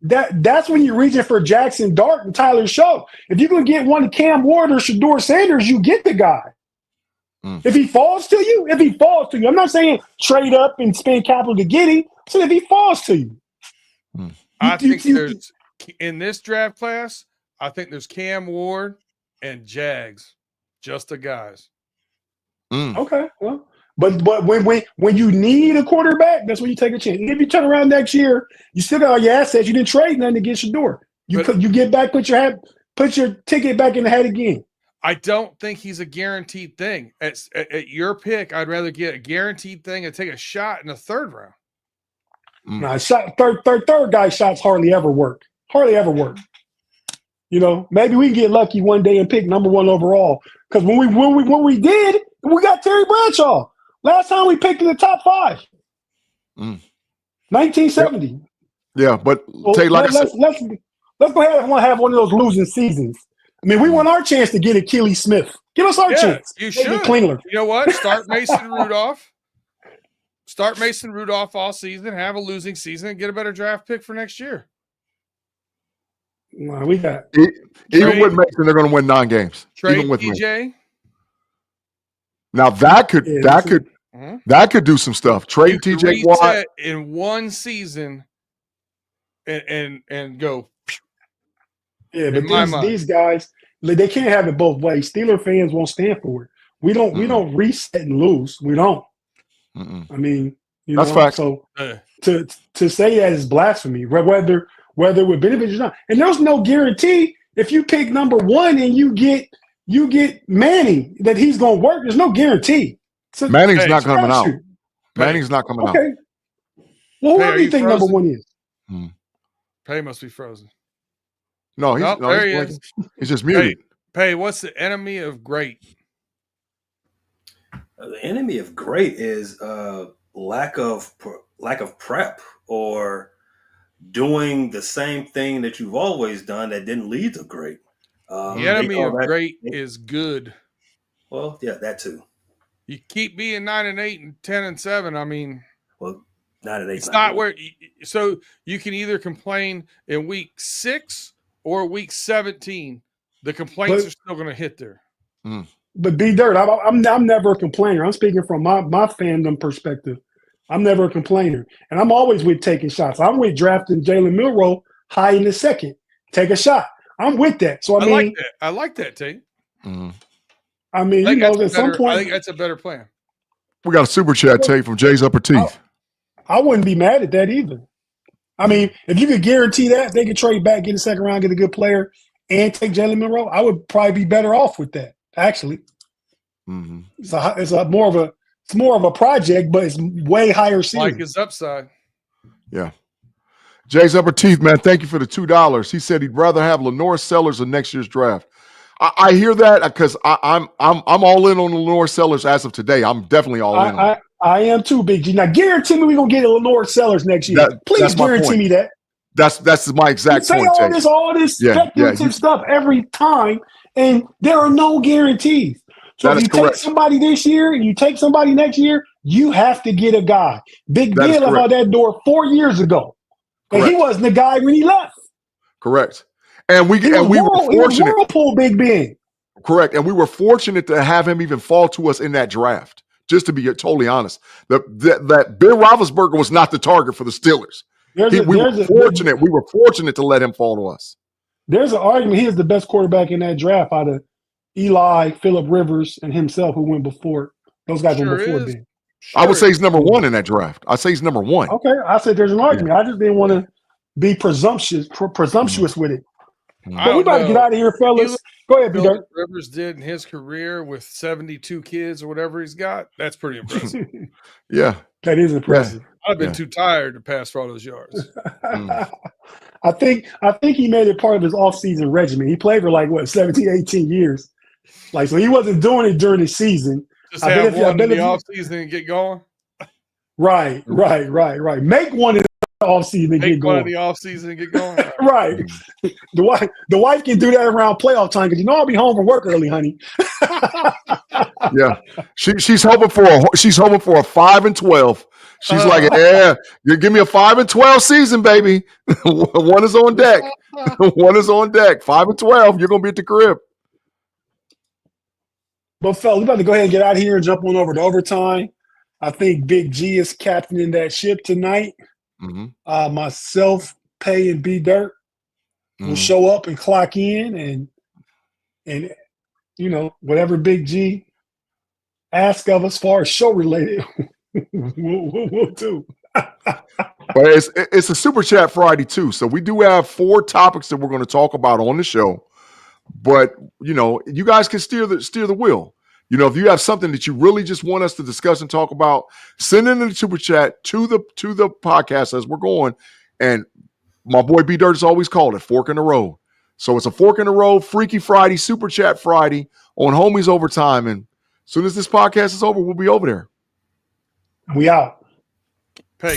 Speaker 2: that's when you're reaching for Jackson Dart and Tyler Show. If you can get one Cam Ward or Shador Sanders, you get the guy. If he falls to you, I'm not saying trade up and spend capital to get him. So if he falls to you.
Speaker 1: I think there's in this draft class, I think there's Cam Ward and Jags, just the guys.
Speaker 2: Okay, well, but when you need a quarterback, that's when you take a chance. If you turn around next year, you still got all your assets. You didn't trade nothing to get Shador. You get back, put your ticket back in the hat again.
Speaker 1: I don't think he's a guaranteed thing. At your pick, I'd rather get a guaranteed thing and take a shot in the 3rd round.
Speaker 2: No, third guy shots hardly ever work. You know, maybe we can get lucky one day and pick number 1 overall. Because when we did, we got Terry Bradshaw. Last time we picked in the top 5. 1970.
Speaker 4: Yeah, but Tate,
Speaker 2: let's go ahead and have one of those losing seasons. I mean, we want our chance to get Achilles Smith. Give us our chance.
Speaker 1: You should. You know what? Start Mason Rudolph. Start Mason Rudolph all season, have a losing season, and get a better draft pick for next year.
Speaker 2: No, we got
Speaker 4: even with Mason, they're going to win 9 games.
Speaker 1: Trade
Speaker 4: even with
Speaker 1: TJ.
Speaker 4: Me. Now that could do some stuff. Trade TJ Watt
Speaker 1: in one season and go.
Speaker 2: Yeah, but these guys, they can't have it both ways. Steeler fans won't stand for it. We don't reset and lose. We don't. I mean,
Speaker 4: that's fact.
Speaker 2: So to say that is blasphemy, whether it would benefit you or not. And there's no guarantee if you pick number 1 and you get Manning that he's going to work. There's no guarantee. So,
Speaker 4: Manning's not coming out. Manning's not coming out.
Speaker 2: Okay. Well, who do you think
Speaker 1: frozen?
Speaker 2: number 1 is?
Speaker 1: Pay must be frozen.
Speaker 4: No, he's just muted.
Speaker 1: Pay, what's the enemy of great?
Speaker 3: The enemy of great is lack of prep or doing the same thing that you've always done that didn't lead to great.
Speaker 1: The enemy of great is good.
Speaker 3: Well, yeah, that too.
Speaker 1: You keep being 9-8 and 10-7. I mean,
Speaker 3: well, 9-8.
Speaker 1: It's not where. So you can either complain in week 6 or week 17. The complaints are still going to hit there.
Speaker 2: But B-Dirt, I'm never a complainer. I'm speaking from my fandom perspective. I'm never a complainer. And I'm always with taking shots. I'm with drafting Jalen Milroe high in the 2nd. Take a shot. I'm with that. So
Speaker 1: I like that, Tate.
Speaker 2: I mean, at some point,
Speaker 1: I think that's a better plan.
Speaker 4: We got a super chat, Tate, from Jay's Upper Teeth.
Speaker 2: I wouldn't be mad at that either. I mean, if you could guarantee that they could trade back, get a 2nd round, get a good player, and take Jalen Milroe, I would probably be better off with that. Actually, it's more of a project, but it's way higher ceiling.
Speaker 1: Like his upside.
Speaker 4: Yeah. Jay's Upper Teeth, man, thank you for the $2. He said he'd rather have Lenore Sellers in next year's draft. I hear that because I'm all in on Lenore Sellers as of today. I'm definitely all in.
Speaker 2: I am too, Big G. Now guarantee me we're gonna get a Lenore Sellers next year. Please
Speaker 4: that's my
Speaker 2: guarantee
Speaker 4: point.
Speaker 2: me that.
Speaker 4: That's my
Speaker 2: You
Speaker 4: exact
Speaker 2: say
Speaker 4: point.
Speaker 2: all this speculative stuff every time, and there are no guarantees. So if you take somebody this year and you take somebody next year, you have to get a guy. Big Ben left out that door 4 years ago, and he wasn't the guy when he left.
Speaker 4: Correct. And we were fortunate.
Speaker 2: Whirlpool Big Ben.
Speaker 4: Correct. And we were fortunate to have him even fall to us in that draft. Just to be totally honest, that Ben Roethlisberger was not the target for the Steelers. We were fortunate to let him fall to us.
Speaker 2: There's an argument he is the best quarterback in that draft out of Eli, Phillip Rivers, and himself, who went before. Those guys went before Ben.
Speaker 4: I would say he's number one in that draft. I'd say he's number one.
Speaker 2: Okay, I said there's an argument. I just didn't want to be presumptuous with it. But we about to get out of here, fellas. Go ahead,
Speaker 1: Phillip Rivers did in his career with 72 kids or whatever he's got. That's pretty impressive.
Speaker 4: Yeah,
Speaker 2: that is impressive.
Speaker 1: Yeah. I've been too tired to pass for all those yards.
Speaker 2: I think he made it part of his offseason regimen. He played for 17, 18 years. So he wasn't doing it during the season.
Speaker 1: Just have one in the offseason and get going.
Speaker 2: Right. Make one in the offseason and get going.
Speaker 1: One in the offseason and get going.
Speaker 2: Right. The wife can do that around playoff time because I'll be home from work early, honey.
Speaker 4: Yeah, she's hoping for a 5-12. She's like, yeah, you give me a 5-12 season, baby. One is on deck. 5-12. You're gonna be at the crib.
Speaker 2: But fellas, we're about to go ahead and get out of here and jump on over to overtime. I think Big G is captaining that ship tonight.
Speaker 4: Mm-hmm.
Speaker 2: Myself, Pay, and B Dirt will show up and clock in, and whatever Big G asks of us as far as show related, we'll do.
Speaker 4: But it's a Super Chat Friday too, so we do have 4 topics that we're going to talk about on the show. But you guys can steer the wheel. If you have something that you really just want us to discuss and talk about, send it in the Super Chat to the podcast as we're going. And my boy B Dirt has always called it Fork in the Road. So it's a Fork in the Road, Freaky Friday, Super Chat Friday on Homies Overtime. And as soon as this podcast is over, we'll be over there.
Speaker 2: We out.
Speaker 1: Pay,